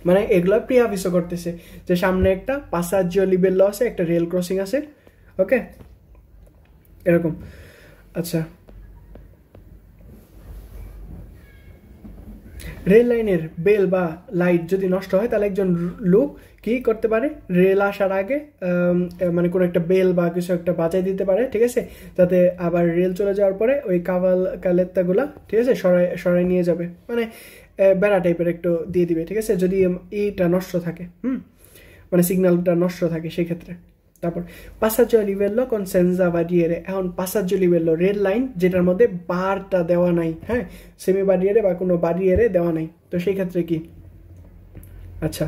মানে এগুলো প্রিয়াভিসও করতেছে যে সামনে একটা পাসাজ্জিও লিভেলো আছে, একটা রেল ক্রসিং আছে। ওকে, এরকম। আচ্ছা, রেল লাইনের বেল বা লাইট যদি নষ্ট হয় তাহলে একজন লোক কি করতে পারে, রেল আসার আগে মানে কোনো একটা বেল বা কিছু একটা বাজাই দিতে পারে, ঠিক আছে, যাতে আবার রেল চলে যাওয়ার পরে ওই কালেত্তাগুলা, ঠিক আছে, সরাই নিয়ে যাবে, মানে বেড়া টাইপের একটু দিয়ে দিবে, ঠিক আছে, যদি এইটা নষ্ট থাকে, মানে সিগন্যালটা নষ্ট থাকে সেই ক্ষেত্রে। তারপর পাসাজ্জো লিভেলো con senza barriere, এখন পাসাজ্জো লিভেলো রেল লাইন যেটার মধ্যে বারটা দেওয়া নাই, হ্যাঁ সেমি বারিয়েরে বা কোনো বারিয়েরে দেওয়া নাই, তো সেই ক্ষেত্রে কি, আচ্ছা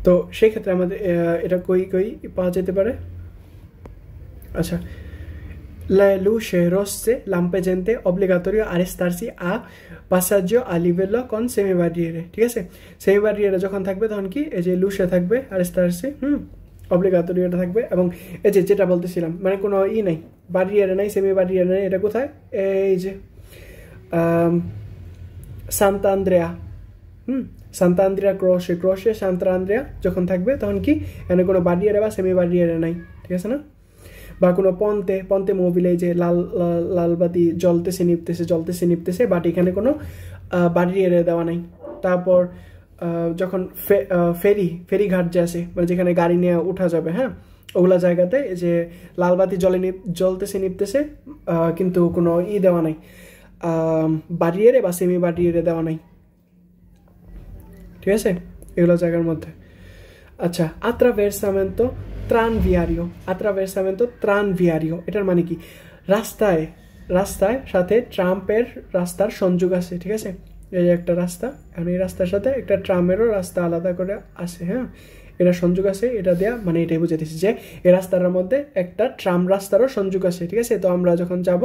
তো সেই ক্ষেত্রে আমাদের এটা কই পাওয়া যেতে পারে। আচ্ছা, le luci rosse lampeggiante obbligatorio arrestarsi a passaggio a livello con semibarriere, ঠিক আছে, সেমিবারিয়েরে যখন থাকবে তখন কি এই যে লুসে থাকবে, arrestarsi অব্লিগাটোরিও এটা থাকবে, এবং এই যে যেটা বলতেছিলাম মানে কোনো নাই, বারিয়েরে নাই, সেমি বারিয়েরে নাই, এটা কোথায়, এই যে Santa Andrea, Santa Andrea crochet Santa Andrea যখন থাকবে তখন কি এখানে কোনো বারিয়েরে বা সেমি বারিয়েরে নাই, ঠিক আছে না। বা কোনো পন্তে মোবিলে যে লাল বাতি জ্বলতেছে নিপতেছে, বাট এখানে কোনো বারিয়েরে দেওয়া নাই। তারপর যখন ফেরি ঘাট যে আছে মানে যেখানে গাড়ি নিয়ে উঠা যাবে, হ্যাঁ ওগুলা জায়গাতে যে লাল বাতি জ্বলতেছে নিপতেছে, কিন্তু কোনো দেওয়া নাই, বারিয়েরে বা সেমি বারিয়েরে দেওয়া নাই, ঠিক আছে, এগুলো জায়গার মধ্যে। আচ্ছা, attraversamento tranviario, এটার মানে কি, রাস্তায় সাথে ট্রাম্পের রাস্তার সংযোগ আছে, ঠিক আছে, এই একটা রাস্তা, আর এই রাস্তার সাথে একটা ট্রামেরও রাস্তা আলাদা করে আছে, হ্যাঁ এটা সংযোগ আছে, এটা দেয়া মানে এটাই বুঝাইতেছি যে এই রাস্তাটার মধ্যে একটা ট্রাম রাস্তারও সংযোগ আছে, ঠিক আছে। তো আমরা যখন যাব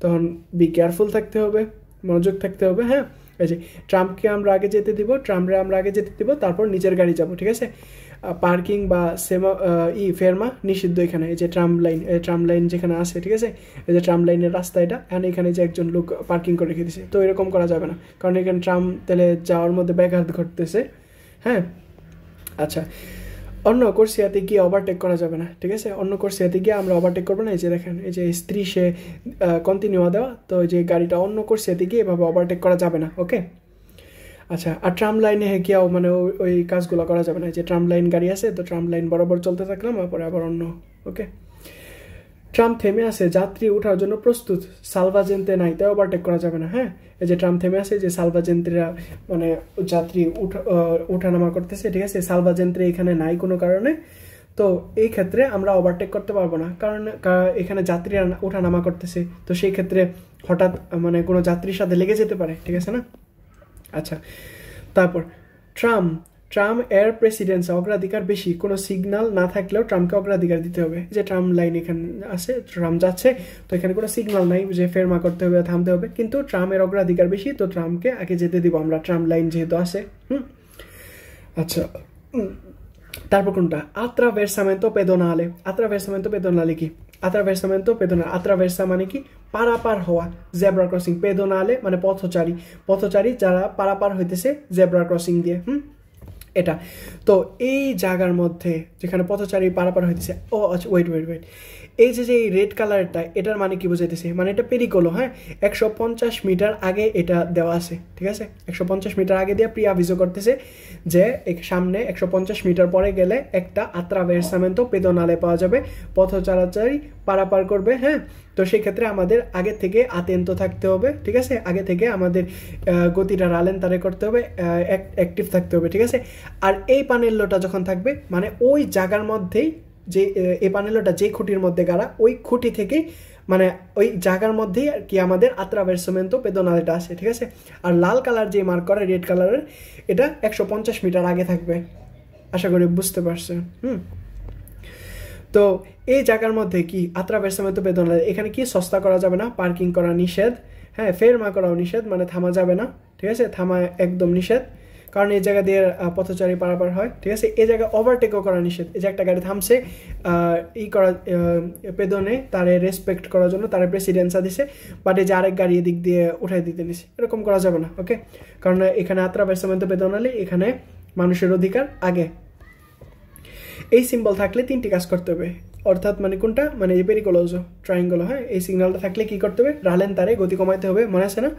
তখন বি কেয়ারফুল থাকতে হবে, মনোযোগ থাকতে হবে, হ্যাঁ এই যে ট্রামকে আমরা আগে যেতে দিব, তারপর নিজের গাড়ি যাব, ঠিক আছে। পার্কিং বা ফেরমা নিষিদ্ধ এখানে। এই যে ট্রাম লাইন যেখানে আছে, ঠিক আছে, এই যে ট্রাম লাইনের রাস্তা এটা, এখানে যে একজন লোক পার্কিং করে রেখে দিয়েছে, তো এরকম করা যাবে না, কারণ এখানে ট্রাম তেলে যাওয়ার মধ্যে ব্যাঘাত ঘটতেছে। হ্যাঁ, আচ্ছা, অন্য কোর্সিয়াতে গিয়ে ওভারটেক করা যাবে না, ঠিক আছে, অন্য কোর্সিয়াতে গিয়ে আমরা ওভারটেক করবো না। এই যে দেখেন, এই যে স্ত্রী সে কন্টিনিউ দেওয়া, তো এই যে গাড়িটা অন্য কোর্সিয়াতে গিয়ে এভাবে ওভারটেক করা যাবে না। ওকে, আচ্ছা, আর ট্রাম লাইনে গিয়েও মানে ওই কাজগুলো করা যাবে না। যে ট্রাম লাইন গাড়ি আছে, তো ট্রাম লাইন বরাবর চলতে থাকলাম, তারপরে আবার অন্য। ওকে, ট্রাম থেমে আছে, যাত্রী ওঠার জন্য প্রস্তুত, সালভাজেন্তে নাই, তাই ওভারটেক করা যাবে না। হ্যাঁ, এই যে ট্রাম থেমে আছে, যে সালভাজেন্ত্রীরা মানে যাত্রী উঠানামা করতেছে, ঠিক আছে, সালভাজেন্ত্রী এখানে নাই কোনো কারণে, তো এই ক্ষেত্রে আমরা ওভারটেক করতে পারবো না, কারণ এখানে যাত্রীরা ওঠানামা করতেছে, তো সেই ক্ষেত্রে হঠাৎ মানে কোনো যাত্রীর সাথে লেগে যেতে পারে, ঠিক আছে না। আচ্ছা, তারপর ট্রাম এর প্রেসিডেন্সে অগ্রাধিকার বেশি, কোনো সিগন্যাল না থাকলেও ট্রামকে অগ্রাধিকার দিতে হবে। যে ট্রাম লাইন এখানে আছে, ট্রাম যাচ্ছে, তো এখানে কোনো সিগন্যাল নাই যে ফেরমা করতে হবে, থামতে হবে, কিন্তু ট্রামের অগ্রাধিকার বেশি, তো ট্রামকে আগে যেতে দিব আমরা, ট্রাম লাইন যেহেতু আছে। আচ্ছা, তারপর কোনটা, attraversamento pedonale। attraversamento pedonale কি? attraversamento pedonale, attraversa মানে কি? পারাপার হওয়া, জেব্রা ক্রসিং। পেদোনালে মানে পথচারী যারা পারাপার হইতেছে জেব্রা ক্রসিং দিয়ে। এটা তো এই জায়গার মধ্যে যেখানে পথচারী পারাপার হইতেছে, ও আচ্ছা, ওয়েট, এই যে এই রেড কালারটা, এটার মানে কি বোঝাইতেছে, মানে এটা পেরিকোলো। হ্যাঁ, 150 মিটার আগে এটা দেওয়া আছে, ঠিক আছে, 150 মিটার আগে দিয়ে প্রিয়াভিজো করতেছে যে সামনে 150 মিটার পরে গেলে একটা attraversamento pedonale পাওয়া যাবে, পথচারী পারাপার করবে। হ্যাঁ, তো সেই ক্ষেত্রে আমাদের আগে থেকে আতেন্ত থাকতে হবে, ঠিক আছে, আগে থেকে আমাদের গতিটা রালেন্তারে করতে হবে, অ্যাক্টিভ থাকতে হবে, ঠিক আছে। আর এই পানেল্লোটা যখন থাকবে, মানে ওই জায়গার মধ্যেই, যে এই পানেলোটা যে খুঁটির মধ্যে গাড়া, ওই খুঁটি থেকেই মানে ওই জায়গার মধ্যেই আর কি আমাদের attraversamento pedonaleটা আছে, ঠিক আছে। আর লাল কালার যে মার্ক করে, রেড কালারের, এটা 150 মিটার আগে থাকবে। আশা করি বুঝতে পারছেন। তো এই জায়গার মধ্যে কি attraversamento pedonale, এখানে কি সস্তা করা যাবে না, পার্কিং করা নিষেধ। হ্যাঁ, ফেরমা করাও নিষেধ, মানে থামা যাবে না, ঠিক আছে, থামা একদম নিষেধ, কারণ এই জায়গা দিয়ে পথচারী পারাপার হয়, ঠিক আছে। এই জায়গায় ওভারটেকও করা নিষেধ। এই যে একটা গাড়ি থামছে, পেদনে তারে রেসপেক্ট করার জন্য তারে প্রেসিডেন্সা দিছে, বাট এই যে আরেক গাড়ি এদিক দিয়ে উঠাই দিতে নিছে, এরকম করা যাবে না। ওকে, কারণ এখানে attraversamento pedonale, এখানে মানুষের অধিকার আগে। এই সিম্বল থাকলে 3টি কাজ করতে হবে, অর্থাৎ মানে কোনটা, মানে এই পেরিকোলোজো ট্রায়াঙ্গল। হ্যাঁ, এই সিগন্যালটা থাকলে কি করতে হবে, রালেন্তারে গতি কমাইতে হবে, মনে আছে না।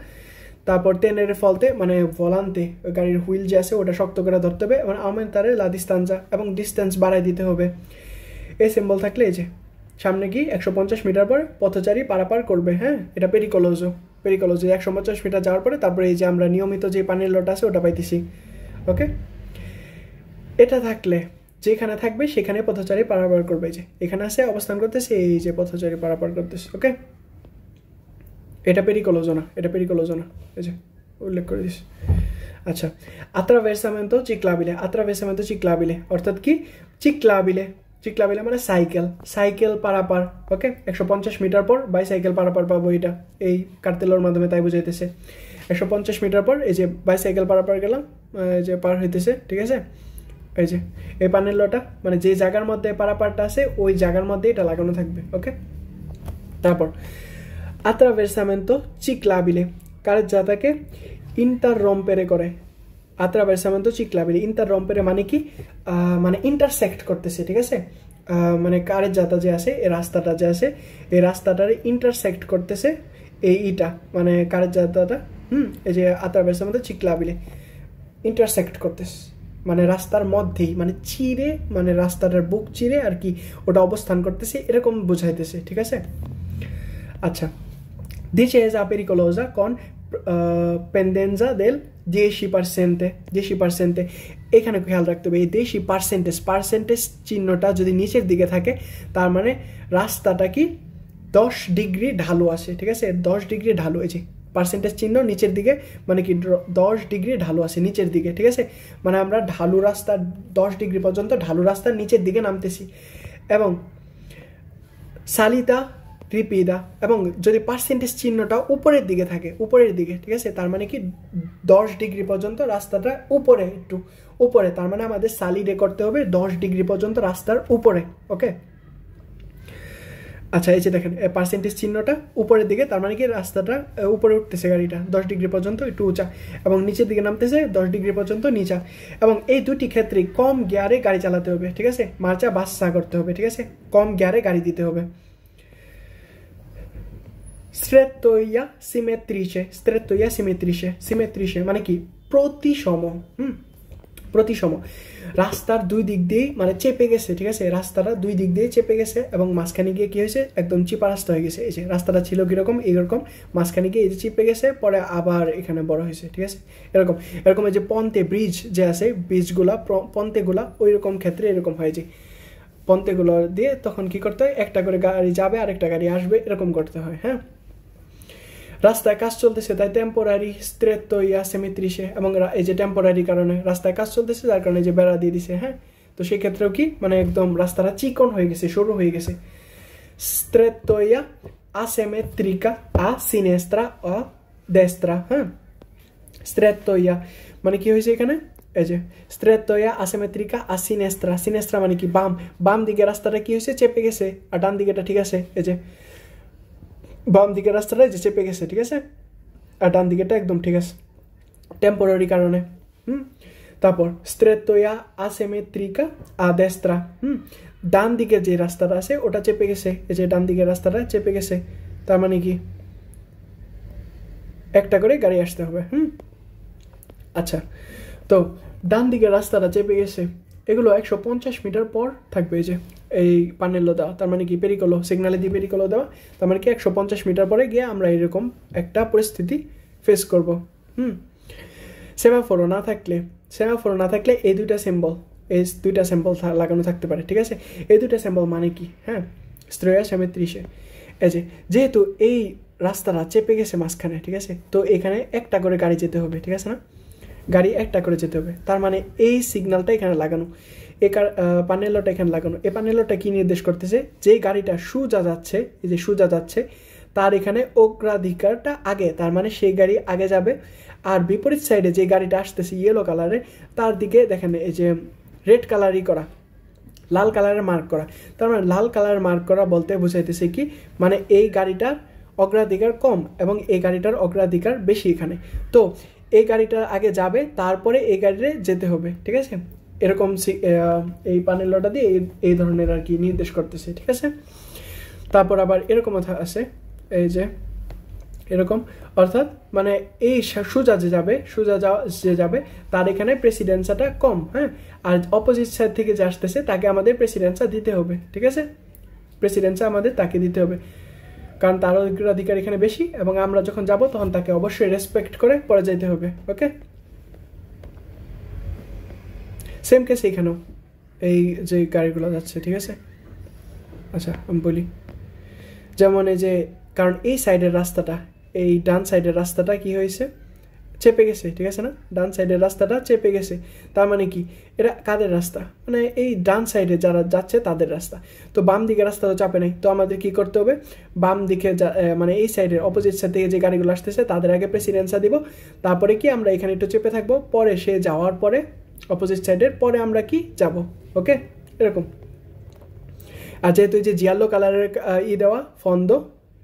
তারপর টেনের ফলতে মানে ভলান্তে গাড়ির হুইল যে আছে ওটা শক্ত করে ধরতে হবে, মানে আমেন্তারে লা distanza, এবং ডিস্টেন্স বাড়াই দিতে হবে। এই সিম্বল থাকলে এই যে সামনে কি 150 মিটার পরে পথচারী পারাপার করবে। হ্যাঁ, এটা পেরিকোলোজো 150 মিটার যাওয়ার পরে তারপরে এই যে আমরা নিয়মিত যে পানির লট আছে ওটা পাইতেছি। ওকে, এটা থাকলে যেখানে থাকবে সেখানে পথচারী পারাপার করবে। যে এখানে আছে অবস্থান করতেছে, এই যে পথচারী পারাপার করতেছে। ওকে, এটা পেরিকোলোজো না, এই যে উল্লেখ করে দিস। আচ্ছা, attraversamento ciclabile, অর্থাৎ কি চিক্লাবিলে মানে সাইকেল পারাপার। ওকে, 150 মিটার পর বাইসাইকেল পারাপার পাবো, এটা এই কার্তেলের মাধ্যমে তাই বুঝাইতেছে। 150 মিটার পর এই যে বাইসাইকেল পারাপার গেলাম, যে পার হইতেছে, ঠিক আছে। এই যে এই পানেলোটা মানে যে জায়গার মধ্যে পারাপারটা আছে ওই জায়গার মধ্যে এটা লাগানো থাকবে। ওকে, তারপর attraversamento ciclabile কারেজ্জাতাকে ইন্টাররম্পেরে করে। attraversamento ciclabile ইন্টাররম্পেরে মানে কি, মানে ইন্টারসেক্ট করতেছে, ঠিক আছে, মানে কারেজ্জাতা যে আছে, এই রাস্তাটা যে আছে, এই রাস্তাটারে ইন্টারসেক্ট করতেছে এইটা, মানে কারেজ্জাতাটা। এই যে attraversamento ciclabile ইন্টারসেক্ট করতেছে, মানে রাস্তার মধ্যেই, মানে চিরে, মানে রাস্তাটার বুক চিরে আর কি ওটা অবস্থান করতেছে, এরকম বুঝাইতেছে, ঠিক আছে। আচ্ছা, dice esa pericolosa con pendenza del 10%। এখানে খেয়াল রাখতে হবে, এই 10% চিহ্নটা যদি নিচের দিকে থাকে তার মানে রাস্তাটা কি 10 ডিগ্রি ঢালু আছে, ঠিক আছে, 10 ডিগ্রি ঢালু। এই যে পার্সেন্টেজ চিহ্ন নিচের দিকে মানে কি 10 ডিগ্রি ঢালু আছে নিচের দিকে, ঠিক আছে, মানে আমরা ঢালু রাস্তা 10 ডিগ্রি পর্যন্ত ঢালু রাস্তার নিচের দিকে নামতেছি। এবং সালিতা রিপিদা, এবং যদি পার্সেন্টেজ চিহ্নটা উপরের দিকে থাকে, উপরের দিকে, ঠিক আছে, তার মানে কি 10 ডিগ্রি পর্যন্ত রাস্তাটা উপরে, একটু উপরে, তার মানে আমাদের সালিডে করতে হবে 10 ডিগ্রি পর্যন্ত রাস্তার উপরে। ওকে, আচ্ছা এই যে দেখেন পার্সেন্টেজ চিহ্নটা উপরের দিকে, তার মানে কি রাস্তাটা উপরে উঠতেছে, গাড়িটা 10 ডিগ্রি পর্যন্ত একটু উঁচা, এবং নিচের দিকে নামতেছে 10 ডিগ্রি পর্যন্ত নিচা। এবং এই দুটি ক্ষেত্রে কম গিয়ারে গাড়ি চালাতে হবে, ঠিক আছে, মার্চা বাসা করতে হবে, ঠিক আছে, কম গিয়ারে গাড়ি দিতে হবে। Strettoia simmetrice, strettoia simmetrice, simmetrice মানে কি প্রতিসম, প্রতিসম, রাস্তার দুই দিক দিয়ে মানে চেপে গেছে, ঠিক আছে, রাস্তাটা দুই দিক দিয়ে চেপে গেছে এবং মাঝখানে গিয়ে কি হয়েছে, একদম চিপা রাস্তা হয়ে গেছে। এই যে রাস্তাটা ছিল কিরকম, এইরকম, মাঝখানে গিয়ে এই যে চিপে গেছে, পরে আবার এখানে বড় হয়েছে, ঠিক আছে, এরকম এরকম। এই যে পন্তে ব্রিজ যে আছে, ব্রিজগুলা পন্তেগুলা ওই রকম ক্ষেত্রে এরকম হয়, যে পন্তেগুলো দিয়ে তখন কি করতে হয়, একটা করে গাড়ি যাবে আর একটা গাড়ি আসবে, এরকম করতে হয়। হ্যাঁ, রাস্তায় কাজ চলতেছে তাই টেম্পোরারি স্ট্রেট্টোইয়া সিমেট্রিসে, এবং এই যে টেম্পোরারি কারণে রাস্তায় কাজ চলতেছে যার কারণে যে বেড়া দিয়ে দিছে। হ্যাঁ, তো সেই ক্ষেত্রেও কি মানে একদম রাস্তাটা চিকন হয়ে গেছে, সরু হয়ে গেছে। স্ট্রেট্টোইয়া asimetrica a sinistra o destra। হ্যাঁ, স্ট্রেট্টোইয়া মানে কি হয়েছে এখানে, এই যে স্ট্রেট্টোইয়া asimetrica a sinistra, sinistra মানে কি বাম, বাম দিকে রাস্তাটা কি হয়েছে, চেপে গেছে, আর ডান দিকেটা ঠিক আছে, এই যে বাম দিকের রাস্তাটা যে চেপে গেছে, ঠিক আছে, আর ডান দিকেটা একদম ঠিক আছে টেম্পোরারি কারণে। তারপর স্ট্রেট্টোইয়া asimetrica a destra, ডান দিকে যে রাস্তাটা আছে ওটা চেপে গেছে, এই যে ডান দিকের রাস্তাটা চেপে গেছে, তার মানে কি একটা করে গাড়ি আসতে হবে। আচ্ছা, তো ডান দিকের রাস্তাটা চেপে গেছে, এগুলো 150 মিটার পর থাকবে, এই যে এই পানেলো দেওয়া, তার মানে কি পেরিকলো, সিগনালে দিয়ে পেরিকলো দেওয়া, তার মানে কি 150 মিটার পরে গিয়ে আমরা এরকম একটা পরিস্থিতি ফেস করব। সেমাফোর না থাকলে এই দুইটা সিম্বল লাগানো থাকতে পারে, ঠিক আছে, এই দুইটা সিম্বল মানে কি, হ্যাঁ, স্ট্রেয়া সিমেট্রিসে, এই যে যেহেতু এই রাস্তাটা চেপে গেছে মাঝখানে, ঠিক আছে, তো এখানে একটা করে গাড়ি যেতে হবে, ঠিক আছে না, গাড়ি একটা করে যেতে হবে, তার মানে এই সিগন্যালটা এখানে লাগানো, এই পানেলোটা এখানে লাগানো। এই পানেলোটা কি নির্দেশ করতেছে, যে গাড়িটা সোজা যাচ্ছে, এই যে সোজা যাচ্ছে, তার এখানে অগ্রাধিকারটা আগে, তার মানে সেই গাড়ি আগে যাবে। আর বিপরীত সাইডে যে গাড়িটা আসতেছে ইয়েলো কালারে, তার দিকে দেখেন এই যে রেড কালারই করা, লাল কালারের মার্ক করা, তার মানে লাল কালারের মার্ক করা বলতে বোঝাইতেছে কি, মানে এই গাড়িটার অগ্রাধিকার কম এবং এই গাড়িটার অগ্রাধিকার বেশি এখানে, তো এই গাড়িটা আগে যাবে, তারপরে এই গাড়িতে যেতে হবে, ঠিক আছে, এরকম এই পানেলোটা দিয়ে এই ধরনের আর কি নির্দেশ করতেছে, ঠিক আছে। তারপর আবার এরকম আছে, এই যে এরকম, অর্থাৎ মানে এই সোজা যে যাবে তার এখানে প্রেসিডেন্সিটা কম, হ্যাঁ, আর অপোজিট সাইড থেকে যে আসতেছে তাকে আমাদের প্রেসিডেন্সি দিতে হবে, ঠিক আছে, প্রেসিডেন্সি আমাদের তাকে দিতে হবে, কারণ তার অগ্রাধিকার এখানে বেশি, এবং আমরা যখন যাব তখন তাকে অবশ্যই রেসপেক্ট করে পরে যেতে হবে। ওকে, সেম কেস এখানেও এই যে গাড়িগুলো যাচ্ছে, ঠিক আছে। আচ্ছা আমি বলি, যেমন এই যে, কারণ এই সাইডের রাস্তাটা, এই ডান সাইডের রাস্তাটা কি হয়েছে, চেপে গেছে, ঠিক আছে না, ডান সাইডের রাস্তাটা চেপে গেছে, তার মানে কি এটা কাদের রাস্তা, মানে এই ডান সাইডে যারা যাচ্ছে তাদের রাস্তা, তো বাম দিকের রাস্তা তো চাপে নাই, তো আমাদের কি করতে হবে, বাম দিকে মানে এই সাইডের অপোজিট সাইড থেকে যে গাড়িগুলো আসতেছে তাদের আগে প্রেসিডেন্সি দিব, তারপরে কি আমরা এখানে একটু চেপে থাকবো, পরে সে যাওয়ার পরে অপোজিট সাইডের পরে আমরা কি যাব। ওকে, এরকম। আর যেহেতু এই যে জিয়ালো কালারের দেওয়া ফন্দ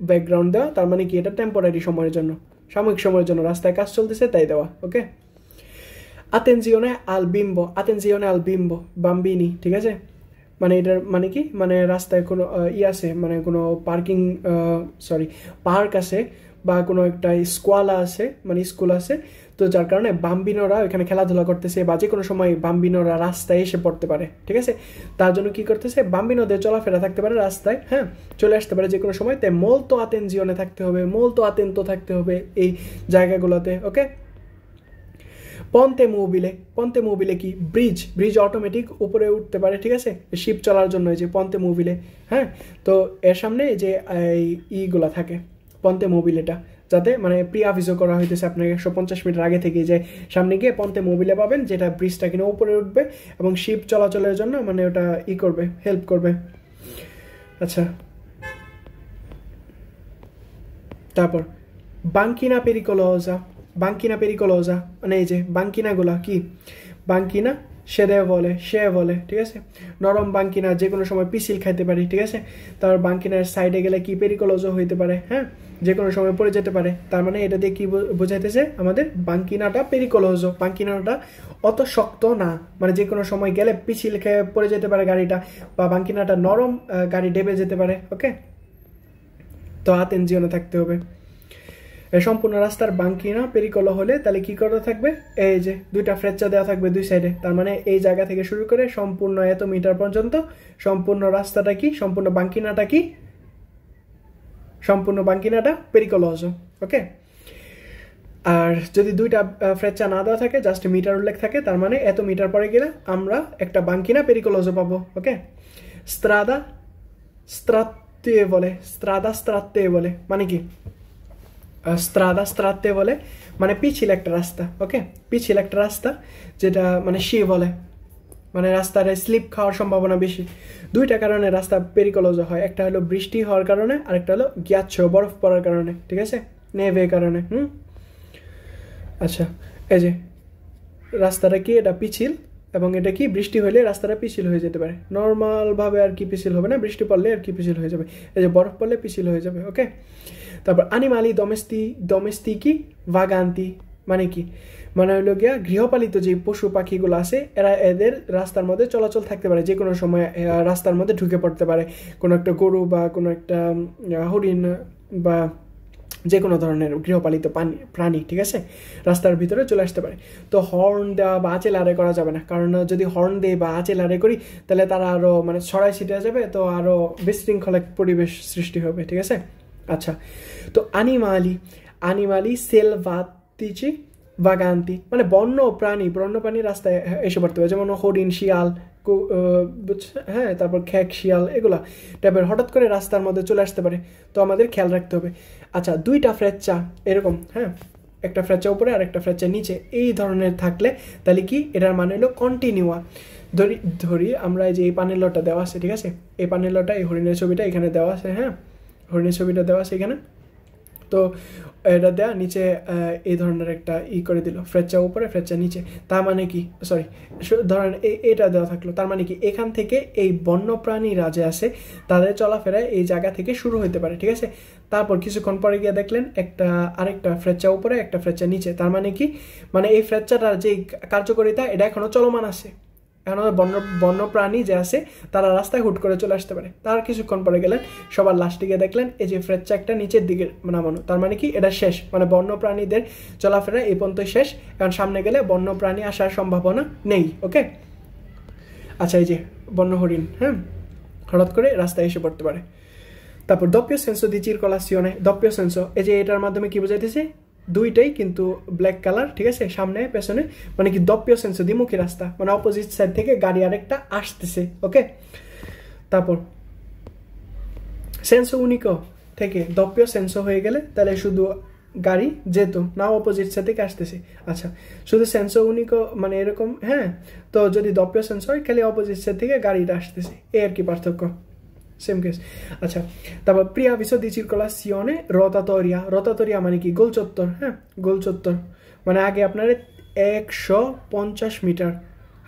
ব্যাকগ্রাউন্ড দেওয়া, তার মানে কি এটা টেম্পোরারি সময়ের জন্য, সাময়িক সময়ের জন্য রাস্তায় কাজ চলতেছে তাই দেওয়া। ওকে, আতেনজিওনে আল বিম্বো বাম্বিনি, ঠিক আছে, মানে এটার মানে কি, মানে রাস্তায় কোনো আছে, মানে কোনো পার্ক আছে বা কোনো একটা স্কোয়ালা আছে, মানে স্কুল আছে, তো যার কারণে বাম্বিনোরা এখানে খেলাধুলা করতেছে বা যে কোনো সময় বাম্বিনোরা রাস্তায় এসে পড়তে পারে, ঠিক আছে, তার জন্য কি করতেছে, বাম্বিনোদের চলাফেরা থাকতে পারে রাস্তায়, হ্যাঁ, চলে আসতে পারে যে কোনো সময়, তাই মোলতো আতেনজিওনে থাকতে হবে, মোলতো আতেন্তো থাকতে হবে এই জায়গাগুলোতে। ওকে, পন্তে মুবিলে কি ব্রিজ অটোমেটিক উপরে উঠতে পারে, ঠিক আছে, শিপ চলার জন্য, এই যে পন্তে মুবিলে, হ্যাঁ, তো এর সামনে যে ইগুলা থাকে পন্তে মুবিলেটা, যাতে মানে প্রি আভিজো করা হইতেছে আপনাকে 150 মিটার আগে থেকে, যে সামনে গিয়ে পন্তে মুবিলে পাবেন, যেটা ব্রিজটা কিনা উপরে উঠবে এবং শিপ চলাচলের জন্য মানে ওটা করবে, হেল্প করবে। আচ্ছা, তারপর বাঙ্কিনা পেরিকোলোজা, বাঙ্কিনা পেরিকোলোজা মানে এই যে বাঙ্কিনাগুলা কি, বাঙ্কিনা সে বলে, ঠিক আছে। নরম বাঙ্কিনা যে কোনো সময় পিছিল খাইতে পারি, ঠিক আছে। তারপর বাঙ্কিনার সাইডে গেলে কি পেরিকোলোজও হইতে পারে, হ্যাঁ, যে কোনো সময় পড়ে যেতে পারে। তার মানে এটা দিয়ে কি বোঝাইতেছে আমাদের বাঙ্কিনাটা পেরিকোলোজো, বাঙ্কিনাটা অত শক্ত না, মানে যে কোনো সময় গেলে পিছিল খেয়ে পড়ে যেতে পারে গাড়িটা, বা বাঙ্কিনাটা নরম, গাড়ি ডেবে যেতে পারে। ওকে, তো আতেনজিওনে থাকতে হবে। সম্পূর্ণ রাস্তার বাঙ্কিনা পেরিকোলো হলে তাহলে কি করা থাকবে, এই যে দুইটা ফ্রেচ্চা দেওয়া থাকবে দুই সাইডে। তার মানে এই জায়গা থেকে শুরু করে সম্পূর্ণ এত মিটার পর্যন্ত সম্পূর্ণ রাস্তাটা কি, সম্পূর্ণ বাঙ্কিনাটা কি, সম্পূর্ণ বাঙ্কিনাটা পেরিকোলোজো। ওকে, আর যদি দুইটা ফ্রেচ্চা না দেওয়া থাকে, জাস্ট মিটার উল্লেখ থাকে, তার মানে এত মিটার পরে গেলে আমরা একটা বাঙ্কিনা পেরিকোলোজো পাবো। ওকে, স্ত্রাদা স্ত্রাত্তে বলে মানে কি, স্ত্রাত্তে বলে মানে পিছিল একটা রাস্তা। ওকে, পিছিল একটা রাস্তা যেটা মানে সে বলে, মানে রাস্তার স্লিপ খাওয়ার সম্ভাবনা বেশি। দুইটা কারণে রাস্তা পেরিকোলোজো হয়, একটা হলো বৃষ্টি হওয়ার কারণে, আর একটা হলো গিয়াচ্ছো বরফ পড়ার কারণে, ঠিক আছে, নেভের কারণে। আচ্ছা, এই যে রাস্তাটা কি, এটা পিছিল, এবং এটা কি বৃষ্টি হলে রাস্তাটা পিছিল হয়ে যেতে পারে। নর্মালভাবে আর কি পিছিল হবে না, বৃষ্টি পড়লে আর কি পিছিল হয়ে যাবে, এই যে বরফ পড়লে পিছিল হয়ে যাবে। ওকে, তারপর আনিমালি ডোমেস্টিকি ভাগান্তি মানে কি, মানে হলো গিয়া গৃহপালিত যে পশু পাখিগুলো আছে এরা এদের রাস্তার মধ্যে চলাচল থাকতে পারে, যে কোনো সময় রাস্তার মধ্যে ঢুকে পড়তে পারে, কোনো একটা গরু বা কোনো একটা হরিণ বা যে কোনো ধরনের গৃহপালিত প্রাণী, ঠিক আছে, রাস্তার ভিতরে চলে আসতে পারে। তো হর্ন দেওয়া বা আঁচে লাড়ে করা যাবে না, কারণ যদি হর্ন দেই বা আঁচে লাড়ে করি তাহলে তারা আরও মানে ছড়াই ছিটে যাবে, তো আরও বিশৃঙ্খলা পরিবেশ সৃষ্টি হবে, ঠিক আছে। আচ্ছা, তো আনিমালি সেলভাতিচি ভাগান্তি মানে বন্য প্রাণী রাস্তায় এসে পড়তে হবে, যেমন হরিণ, শিয়াল, হ্যাঁ, তারপর খেক, শিয়াল, এগুলা টাইপের হঠাৎ করে রাস্তার মধ্যে চলে আসতে পারে, তো আমাদের খেয়াল রাখতে হবে। আচ্ছা, দুইটা ফ্রেচ্চা এরকম, হ্যাঁ, একটা ফ্রেচ্চা উপরে আর একটা ফ্রেচ্চা নিচে, এই ধরনের থাকলে তাহলে কি, এটার মানে হলো কন্টিনিউয়া। ধরি আমরা এই যে এই পানেলটা দেওয়া আছে, ঠিক আছে, এই পানেলটা, এই হরিণের ছবিটা এখানে দেওয়া আছে, হ্যাঁ, হরিণের ছবিটা দেওয়া আছে এখানে, তো এটা দেওয়া নিচে এই ধরনের একটা করে দিল, ফ্রেচ্চা উপরে ফ্রেচ্চা নিচে। তার মানে কি, সরি, ধরেন এটা দেওয়া থাকলো, তার মানে কি এখান থেকে এই বন্যপ্রাণীরা যে আছে তাদের চলাফেরা এই জায়গা থেকে শুরু হতে পারে, ঠিক আছে। তারপর কিছুক্ষণ পরে গিয়ে দেখলেন আরেকটা ফ্রেচ্চা উপরে একটা ফ্রেচ্চা নিচে, তার মানে কি, মানে এই ফ্রেচ্চাটার যে কার্যকারিতা এটা এখনো চলমান আছে, এখন বন্যপ্রাণী যে আছে তারা রাস্তায় হুট করে চলে আসতে পারে। তার কিছুক্ষণ পরে গেলেন, সবার লাস্টে গিয়ে দেখলেন এই যে ফ্রেচ্চা একটা নিচের দিকে নামানো, তার মানে কি এটা শেষ, মানে বন্যপ্রাণীদের চলাফেরা এই পর্যন্ত শেষ, এখন সামনে গেলে বন্যপ্রাণী আসার সম্ভাবনা নেই। ওকে, আচ্ছা, এই যে বন্য হরিণ, হ্যাঁ, হঠাৎ করে রাস্তায় এসে পড়তে পারে। তারপর doppio senso di circolazione, doppio senso, এই যে এটার মাধ্যমে কি বোঝাইতেছে, দুইটাই কিন্তু ব্ল্যাক কালার, ঠিক আছে, সামনে পেছনে, মানে কি doppio senso, দ্বিমুখী রাস্তা, মানে অপোজিট সাইড থেকে গাড়ি আরেকটা আসতেছে। ওকে, তারপর সেন্সো উনিকো থেকে doppio senso হয়ে গেলে তাহলে শুধু গাড়ি যেত না, অপোজিট সাইড থেকে আসতেছে। আচ্ছা, শুধু সেন্সো উনিকো মানে এরকম, হ্যাঁ, তো যদি doppio senso হয় খালি অপোজিট সাইড থেকে গাড়িটা আসতেছে, এই আর কি পার্থক্য, সেম কেস। আচ্ছা, তারপর preavviso di circolazione rotatoria মানে কি, গোল চত্বর, হ্যাঁ, গোল চত্বর মানে আগে আপনার 150 মিটার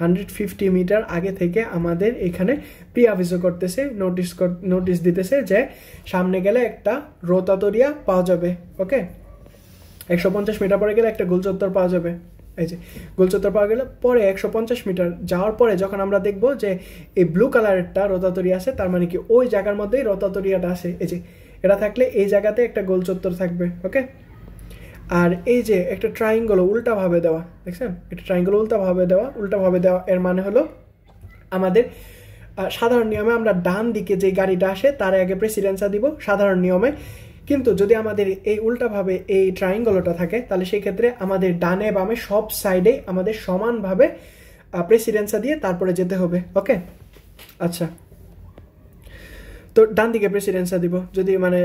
150 মিটার আগে থেকে আমাদের এখানে প্রিয়াভিসো করতেছে, নোটিশ দিতেছে যে সামনে গেলে একটা রোতাতরিয়া পাওয়া যাবে। ওকে, 150 মিটার পরে গেলে একটা গোল চত্বর পাওয়া যাবে। এই যে গোল চত্বর পাওয়া গেলে পরে 150 মিটার যাওয়ার পরে যখন আমরা দেখবো যে এই ব্লু কালারেরটা রোতাতরিয়া আছে, তার মানে কি ওই জায়গার মধ্যেই রোতাতরিয়াটা আছে, এই যে এটা থাকলে এই জায়গাতে একটা গোল চত্বর থাকবে। ওকে, আর এই যে একটা ট্রায়াঙ্গল উল্টাভাবে দেওয়া, দেখছেন, একটা ট্রায়াঙ্গল উল্টাভাবে দেওয়া, এর মানে হলো আমাদের সাধারণ নিয়মে আমরা ডান দিকে যে গাড়িটা আসে তার আগে প্রেসিডেন্সা দিব সাধারণ নিয়মে, কিন্তু যদি আমাদের এই উল্টাভাবে এই ট্রায়াঙ্গলটা থাকে তাহলে সেই ক্ষেত্রে আমাদের ডানে বামে সব সাইডে আমাদের সমানভাবে প্রেসিডেন্সা দিয়ে তারপরে যেতে হবে। ওকে, আচ্ছা, তো ডান দিকে প্রেসিডেন্সা দিব যদি মানে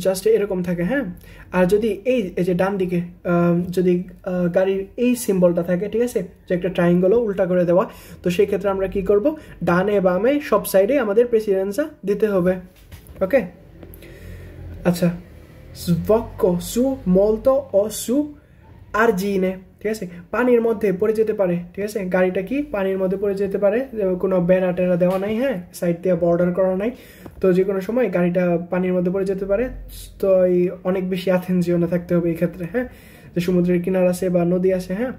জাস্ট এরকম থাকে, হ্যাঁ, আর যদি এই যে ডান দিকে যদি গাড়ির এই সিম্বলটা থাকে, ঠিক আছে, যে একটা ট্রায়াঙ্গলও উল্টা করে দেওয়া, তো সেই ক্ষেত্রে আমরা কি করব, ডানে বামে সব সাইডে আমাদের প্রেসিডেন্সা দিতে হবে। ওকে, আচ্ছা, sbocco su molto o su argine, ঠিক আছে, পানির মধ্যে পড়ে যেতে পারে, ঠিক আছে, গাড়িটা কি পানির মধ্যে পড়ে যেতে পারে, কোনো বেড়া টেরা দেওয়া নাই, হ্যাঁ, সাইড দিয়ে বর্ডার করা নাই, তো যে কোনো সময় গাড়িটা পানির মধ্যে পড়ে যেতে পারে। তো এই অনেক বেশি অ্যাথেনজিওনে থাকতে হবে এই ক্ষেত্রে, হ্যাঁ, যে সমুদ্রের কিনার আছে বা নদী আছে, হ্যাঁ,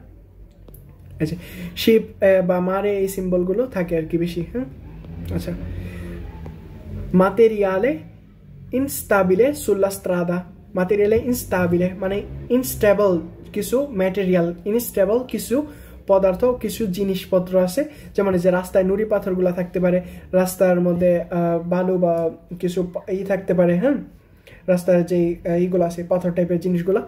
আচ্ছা, শিপ বা মারে এই সিম্বলগুলো থাকে আর কি বেশি, হ্যাঁ। আচ্ছা, materiale instabile sulla strada, materiale instabile মানে ইনস্টেবল কিছু ম্যাটেরিয়াল, ইনস্টেবল কিছু পদার্থ, কিছু জিনিসপত্র আছে, যেমন যে রাস্তায় নুড়ি পাথরগুলো থাকতে পারে, রাস্তার মধ্যে বালু বা কিছু থাকতে পারে, হ্যাঁ, রাস্তার যে এইগুলো আছে পাথর টাইপের জিনিসগুলো,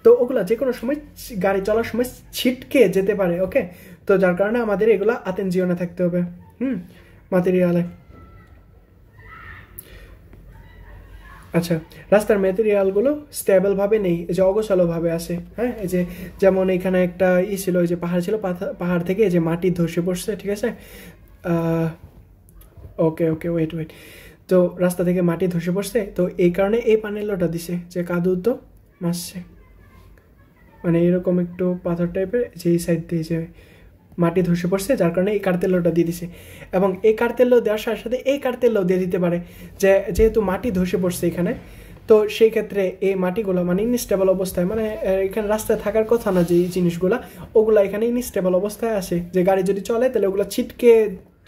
তো ওগুলা যে কোনো সময় গাড়ি চলার সময় ছিটকে যেতে পারে, ওকে, তো যার কারণে আমাদের এগুলা অ্যাটেনজিওনে থাকতে হবে, ম্যাটেরিয়ালে। আচ্ছা, রাস্তার ম্যাটেরিয়ালগুলো স্টেবলভাবে নেই, এই যে অগোছালোভাবে আছে, হ্যাঁ, এই যে যেমন এখানে একটা ছিল, এই যে পাহাড় ছিল, পাহাড় থেকে এই যে মাটি ধসে পড়ছে, ঠিক আছে, ওকে ওকে ওয়েট, তো রাস্তা থেকে মাটি ধসে পড়ছে, তো এই কারণে এই পানেলোটা দিছে যে কাদু তো মাসছে, মানে এরকম একটু পাথর টাইপের, যে এই সাইড দিয়ে যে মাটি ধসে পড়ছে, যার কারণে এই কার্তেল্যটা দিয়ে দিছে, এবং এই কার্তেল্য দেওয়ার সাথে সাথে এই কার্তেল্য দিয়ে দিতে পারে, যে যেহেতু মাটি ধসে পড়ছে এখানে, তো সেই ক্ষেত্রে এই মাটিগুলো মানে ইনস্টেবল অবস্থায়, মানে এখানে রাস্তায় থাকার কথা না যে জিনিসগুলা, ওগুলো এখানে ইনস্টেবল অবস্থায় আসে, যে গাড়ি যদি চলে তাহলে ওগুলো ছিটকে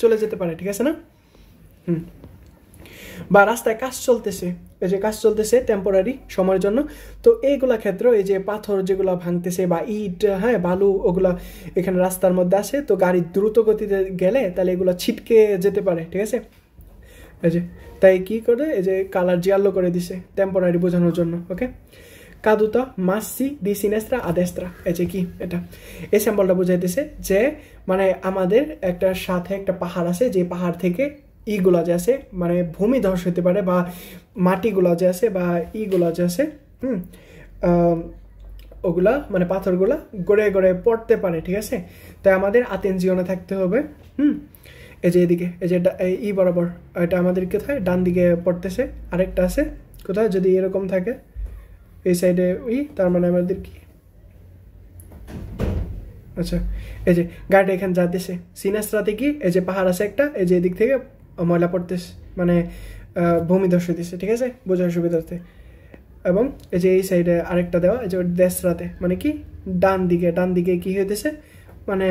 চলে যেতে পারে, ঠিক আছে না, বা রাস্তায় কাজ চলতেছে, এই যে কাজ চলতেছে টেম্পোরারি সময়ের জন্য, তো এইগুলা ক্ষেত্রে এই যে পাথর যেগুলো ভাঙতেছে বা ইট, হ্যাঁ, বালু, ওগুলা এখানে রাস্তার মধ্যে আসে, তো গাড়ি দ্রুত গতিতে গেলে তাহলে এগুলো ছিটকে যেতে পারে, ঠিক আছে, এই যে তাই কি করে এই যে কালার জিয়ালো করে দিছে টেম্পোরারি বোঝানোর জন্য, ওকে। কাদুতা মাসি দি সিনেস্ট্রা আদেস্ট্রা, এই যে কি এটা, এই স্যাম্পলটা বোঝাইতেছে যে মানে আমাদের একটা সাথে একটা পাহাড় আছে, যে পাহাড় থেকে ইগুলা যে আছে মানে ভূমিধস হতে পারে, বা মাটিগুলা যে আছে বা ইগুলা যে আছে, ওগুলা মানে পাথরগুলা গড়ে গড়ে পড়তে পারে, ঠিক আছে, তাই আমাদের আতেনজিওনে থাকতে হবে, এই যে এদিকে এই যে ই বরাবর, এটা আমাদের কোথায় ডান দিকে পড়তেছে, আরেকটা আছে কোথায়, যদি এরকম থাকে এই সাইডে তার মানে আমাদের কি, আচ্ছা, এই যে গাড়িটা এখানে যাতেছে সিনেস্ট্রাতে কি, এই যে পাহাড় আছে একটা, এই যে এদিক থেকে ময়লা পড়তেছে, মানে ভূমিধস হইতেছে, ঠিক আছে, বোঝার সুবিধার্থে, এবং এই যে এই সাইডে আরেকটা দেওয়া, এই যে দেশরাতে মানে কি ডান দিকে কি হইতেছে, মানে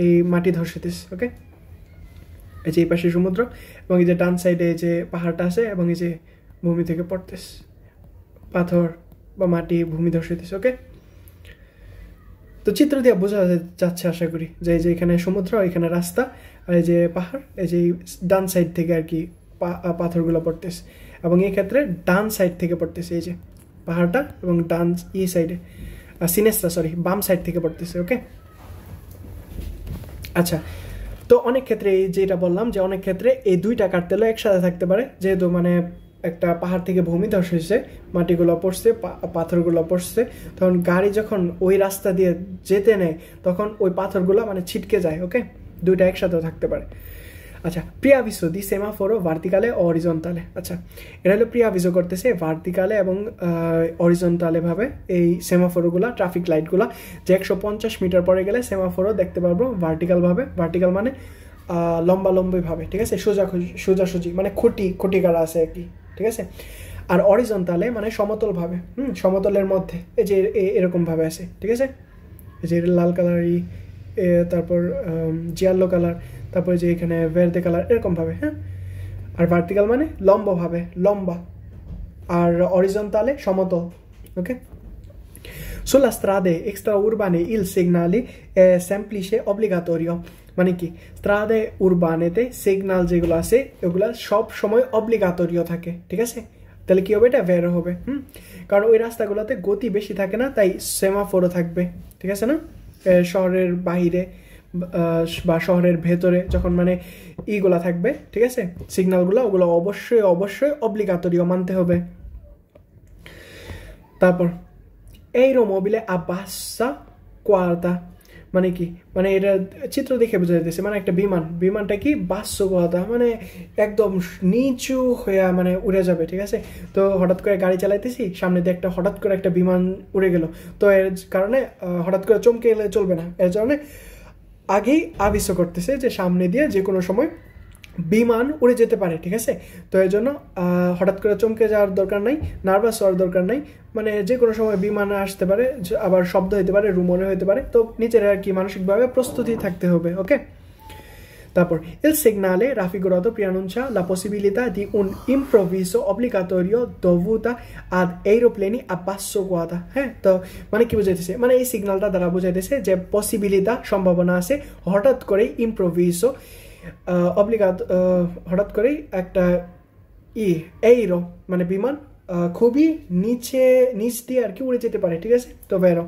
এই মাটি ধস হইতেছে, ওকে, এই যে এই পাশে সমুদ্র, এবং এই যে ডান সাইডে যে পাহাড়টা আছে, এবং এই যে ভূমি থেকে পড়তেছে পাথর বা মাটি, ভূমিধস হইতেছে, ওকে। তো চিত্র দিয়ে বোঝা যাচ্ছে আশা করি, যে এই যে এখানে সমুদ্র, এখানে রাস্তা, আর এই যে পাহাড়, এই যে ডান সাইড থেকে আর কি পাথরগুলো পড়তেছে, এবং এই ক্ষেত্রে ডান সাইড থেকে পড়তেছে, এই যে পাহাড়টা, এবং ডান সাইডে সিনেস্ট্রা বাম সাইড থেকে পড়তেছে, ওকে। আচ্ছা, তো অনেক ক্ষেত্রে এই যেটা বললাম যে অনেক ক্ষেত্রে এই দুইটা কার্তেল্য একসাথে থাকতে পারে, যেহেতু মানে একটা পাহাড় থেকে ভূমিধস হয়েছে, মাটিগুলো পড়ছে, পাথরগুলো পড়ছে, তখন গাড়ি যখন ওই রাস্তা দিয়ে যেতে নেয় তখন ওই পাথরগুলো মানে ছিটকে যায়, ওকে, দুইটা একসাথেও থাকতে পারে। আচ্ছা, প্রিয়াভিসো দি সেমাফোরো ভার্টিকালে ও অরিজন্টালে, আচ্ছা, এটা হলো প্রিয়াভিসো করতেছে ভার্টিকালে এবং অরিজন্টালে ভাবে এই সেমাফোরোগুলা, ট্রাফিক লাইটগুলা, যে 150 মিটার পরে গেলে সেমাফোরো দেখতে পারবো ভার্টিকাল ভাবে, ভার্টিকাল মানে লম্বালম্বি ভাবে, ঠিক আছে, সোজাসুজি মানে খুঁটি গাড়া আছে আর কি, ঠিক আছে, আর অরিজন্টালে মানে সমতল ভাবে, সমতলের মধ্যে, এই যে এরকম ভাবে আছে, ঠিক আছে, এই যে লাল কালারই, তারপর জিয়ালো কালার, তারপরে যে এখানে ভেরদে কালার, এরকম ভাবে, হ্যাঁ, আর ভার্টিক্যাল মানে লম্বা, আর অরিজন্টালে সমতল, ওকে। Sulla strade extraurbane il segnale è semplice obbligatorio, মানে কি স্ট্রাদে উরবানেতে সিগন্যাল যেগুলো আছে ওগুলো সব সময় অব্লিগাটোরিও থাকে, ঠিক আছে, তাহলে কি হবে, এটা ভেরো হবে, কারণ ওই রাস্তাগুলোতে গতি বেশি থাকে না, তাই সেমাফোরও থাকবে, ঠিক আছে না, শহরের বাইরে বা শহরের ভেতরে যখন মানে ইগুলা থাকবে, ঠিক আছে, সিগন্যালগুলো ওগুলো অবশ্যই অব্লিগাটোরিও মানতে হবে। তারপর aeromobile a bassa quarta, মানে কি, মানে এটা চিত্র দেখে বোঝা যাইতেছে মানে একটা বিমানটা কি বাষ্পগহতা, মানে একদম নিচু হয়ে মানে উড়ে যাবে, ঠিক আছে। তো হঠাৎ করে গাড়ি চালাইতেছি, সামনে দিয়ে হঠাৎ করে একটা বিমান উড়ে গেল, তো এর কারণে হঠাৎ করে চমকে এলে চলবে না, এর কারণে আগেই আবিষ্কার করতেছে যে সামনে দিয়ে যে কোনো সময় বিমান উড়ে যেতে পারে, ঠিক আছে। তো এর জন্য হঠাৎ করে চমকে যাওয়ার দরকার নাই, নার্ভাস হওয়ার দরকার নাই, মানে যে কোনো সময় বিমান আসতে পারে, আবার শব্দ হতে পারে, রুমরে হতে পারে, তো নিচের আর কি মানসিকভাবে প্রস্তুতি থাকতে হবে, ওকে। তারপর il segnale raffigurato preannuncia la possibilità di un improvviso obbligatorio dovuta ad aeroplani a basso quota। হ্যাঁ, তো মানে কি বোঝাইতেছে, মানে এই সিগন্যালটা দ্বারা বোঝাইতেছে যে পসিবিলিটা, সম্ভাবনা আছে হঠাৎ করে ইম্প্রোভিসো অব্লিগাত, হঠাৎ করেই একটা এইরো মানে বিমান খুবই নিচ দিয়ে আর কি উড়ে যেতে পারে, ঠিক আছে। তো বেরো,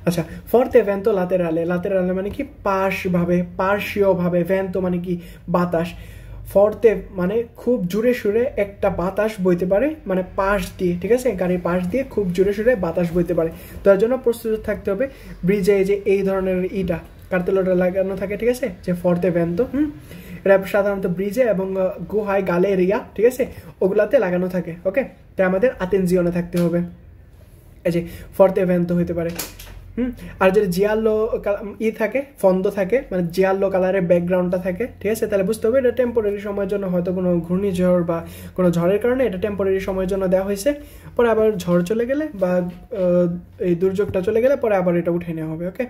আচ্ছা, ফর্তে ভেন্তো লাতেরালে মানে কি পার্শ্বীয়ভাবে, ভেন্তো মানে কি বাতাস, ফর্তে মানে খুব জোরে সুরে একটা বাতাস বইতে পারে, মানে পাশ দিয়ে, ঠিক আছে, গাড়ির পাশ দিয়ে খুব জোরে সুরে বাতাস বইতে পারে। তো এর জন্য প্রস্তুত থাকতে হবে। ব্রিজে যে এই ধরনের কার্তেলোটা লাগানো থাকে, ঠিক আছে, যে ফর্তে ভেন্তো, এটা সাধারণত ব্রিজে এবং গুহায়, গ্যালেরিয়া, ঠিক আছে, ওগুলাতে লাগানো থাকে, ওকে। তাই আমাদের আতেনজিওনে থাকতে হবে, এই যে ফর্তে ভেন্তো হইতে পারে। আর যদি জিয়ালো থাকে, ফন্দ থাকে, মানে জিয়ালো কালারের ব্যাকগ্রাউন্ডটা থাকে, ঠিক আছে, তাহলে বুঝতে হবে এটা টেম্পোরারি সময়ের জন্য, হয়তো কোনো ঘূর্ণিঝড় বা কোনো ঝড়ের কারণে এটা টেম্পোরারি সময়ের জন্য দেওয়া হয়েছে, পরে আবার ঝড় চলে গেলে বা এই দুর্যোগটা চলে গেলে পরে আবার এটা উঠে নেওয়া হবে, ওকে।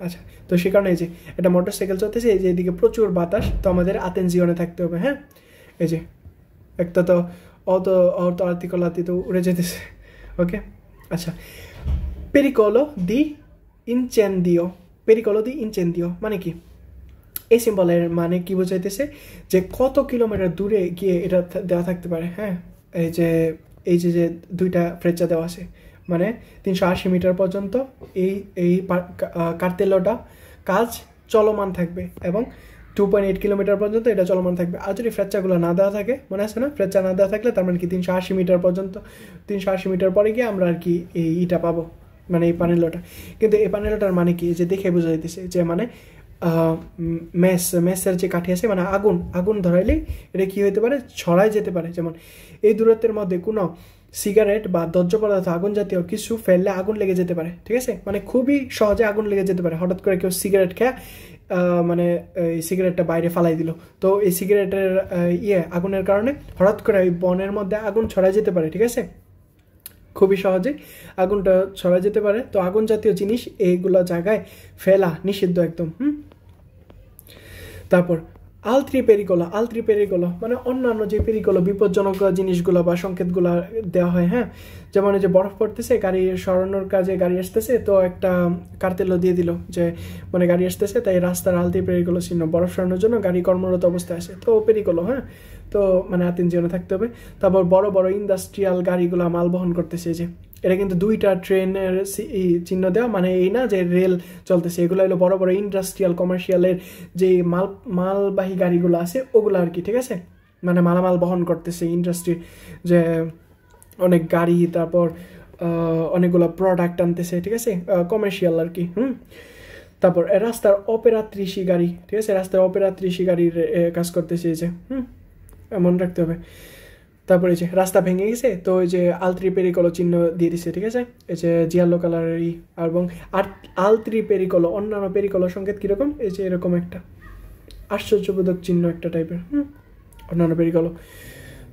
আচ্ছা, তো সে কারণে এই যে এটা মোটর সাইকেল চলতেছে, এই যে এদিকে প্রচুর বাতাস, তো আমাদের আতেনজিওনে থাকতে হবে, হ্যাঁ। এই যে একটা তো অত আর্তিকলাতি তো উড়ে যেতেছে, ওকে। আচ্ছা, পেরিকলো দি ইনচেন্দিও মানে কি, এই সিম্বলের মানে কি বোঝাইতেছে যে কত কিলোমিটার দূরে গিয়ে এটা দেওয়া থাকতে পারে, হ্যাঁ। এই যে দুইটা ফ্রেচা দেওয়া আছে, মানে 380 মিটার পর্যন্ত এই কার্তেলোটা কাজ চলমান থাকবে, এবং 2.8 কিলোমিটার পর্যন্ত এটা চলমান থাকবে। আর যদি ফ্রেচাগুলো না দেওয়া থাকে, মনে আছে না, ফ্রেচা না দেওয়া থাকলে তার মানে কি 380 মিটার পর্যন্ত, 380 মিটার পরে গিয়ে আমরা আর কি এইটা পাবো, মানে এই পানেলোটা। কিন্তু এই পানেলোটার মানে কি, যে দেখে বোঝা যাইতেছে যে মানে মেসের যে কাঠি আছে, মানে আগুন ধরাইলে এটা কি হইতে পারে, ছড়াই যেতে পারে। যেমন এই দূরত্বের মধ্যে কোনো সিগারেট বা দহ্য পদার্থ, আগুন জাতীয় কিছু ফেললে আগুন লেগে যেতে পারে, ঠিক আছে, মানে খুবই সহজে আগুন লেগে যেতে পারে। হঠাৎ করে কেউ সিগারেট খেয়ে মানে এই সিগারেটটা বাইরে ফালাই দিল, তো এই সিগারেটের আগুনের কারণে হঠাৎ করে ওই বনের মধ্যে আগুন ছড়াই যেতে পারে, ঠিক আছে, খুবই সহজে আগুনটা ছড়া যেতে পারে। তো আগুন জাতীয় জিনিস এইগুলো জায়গায় ফেলা নিষিদ্ধ একদম। তারপর আলত্রি পেরিকোলো মানে অন্যান্য যে পেরিকোলো, বিপজ্জনক জিনিসগুলো বা সংকেতগুলো দেওয়া হয়, হ্যাঁ। যেমন এই যে বরফ পড়তেছে, গাড়ি সরানোর কাজে গাড়ি আসতেছে, তো একটা কার্তেলো দিয়ে দিল যে মানে গাড়ি আসতেছে, তাই রাস্তার আলত্রি পেরিকোলো চিহ্ন, বরফ সরানোর জন্য গাড়ি কর্মরত অবস্থায় আছে, তো পেরিকোলো, হ্যাঁ। তো মানে আতেনজিওনে থাকতে হবে। তারপর বড় বড় ইন্ডাস্ট্রিয়াল গাড়িগুলো মাল বহন করতেছে, যে এটা কিন্তু দুইটা ট্রেনের চিহ্ন দেওয়া, মানে এই না যে রেল চলতেছে, এগুলো হলো বড় বড় ইন্ডাস্ট্রিয়াল কমার্শিয়ালের যে মালবাহী গাড়িগুলো আছে ওগুলো আর কি, ঠিক আছে, মানে মালামাল বহন করতেছে ইন্ডাস্ট্রি, যে অনেক গাড়ি, তারপর অনেকগুলো প্রোডাক্ট আনতেছে, ঠিক আছে, কমার্শিয়াল আর কি। তারপর রাস্তার অপেরাত্রিশি গাড়ি, ঠিক আছে, রাস্তার অপেরাত্রিশি গাড়ির কাজ করতেছে, এই যে মনে রাখতে হবে। তারপরে যে রাস্তা ভেঙে গেছে, তো ওই যে আলত্রি পেরিকোলো চিহ্ন দিয়ে দিছে, ঠিক আছে, এই যে জিয়ালো কালারেরই। এবং আলত্রি পেরিকোলো, অন্যান্য পেরিকোলো সংকেত কিরকম, এই যে এরকম একটা আশ্চর্যবোধক চিহ্ন একটা টাইপের, অন্যান্য পেরিকোলো।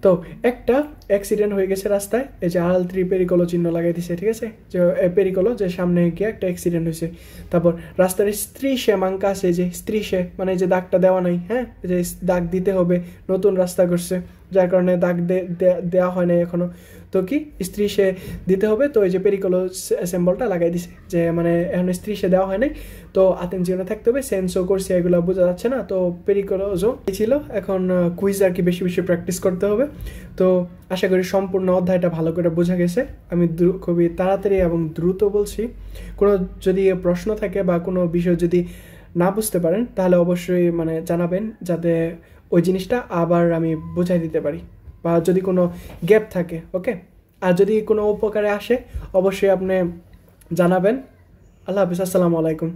তো একটা অ্যাক্সিডেন্ট হয়ে গেছে রাস্তায়, এই যে আলত্রি পেরিকোলো চিহ্ন লাগাই দিছে, ঠিক আছে, যে পেরিকোলো যে সামনে গিয়ে একটা অ্যাক্সিডেন্ট হয়েছে। তারপর রাস্তার স্ত্রীশে মাঙ্কা আছে, যে স্ত্রীশে মানে যে দাগটা দেওয়া নাই, হ্যাঁ, যে দাগ দিতে হবে, নতুন রাস্তা করছে যার কারণে দাগ দেওয়া হয় নাই এখনো, তো কি স্ত্রীশে দিতে হবে। তো এই যে পেরিকোলো সিম্বলটা লাগাই দিছে, যে মানে এখন স্ত্রীশে দেওয়া হয় নাই, তো আতেনজিওনে থাকতে হবে। সেন্সও করছে, এগুলো বোঝা যাচ্ছে না, তো পেরিকোলোজও ছিল। এখন কুইজ আর কি বেশি বেশি প্র্যাকটিস করতে হবে। তো আশা করি সম্পূর্ণ অধ্যায়টা ভালো করে বোঝা গেছে। আমি খুবই তাড়াতাড়ি এবং দ্রুত বলছি। কোনো যদি প্রশ্ন থাকে বা কোনো বিষয় যদি না বুঝতে পারেন তাহলে অবশ্যই মানে জানাবেন, যাতে ওই জিনিসটা আবার আমি বোঝাই দিতে পারি, বা যদি কোনো গ্যাপ থাকে, ওকে। আর যদি কোনো উপকারে আসে অবশ্যই আপনি জানাবেন, আল্লাহ হাফিজ, আসসালামু আলাইকুম।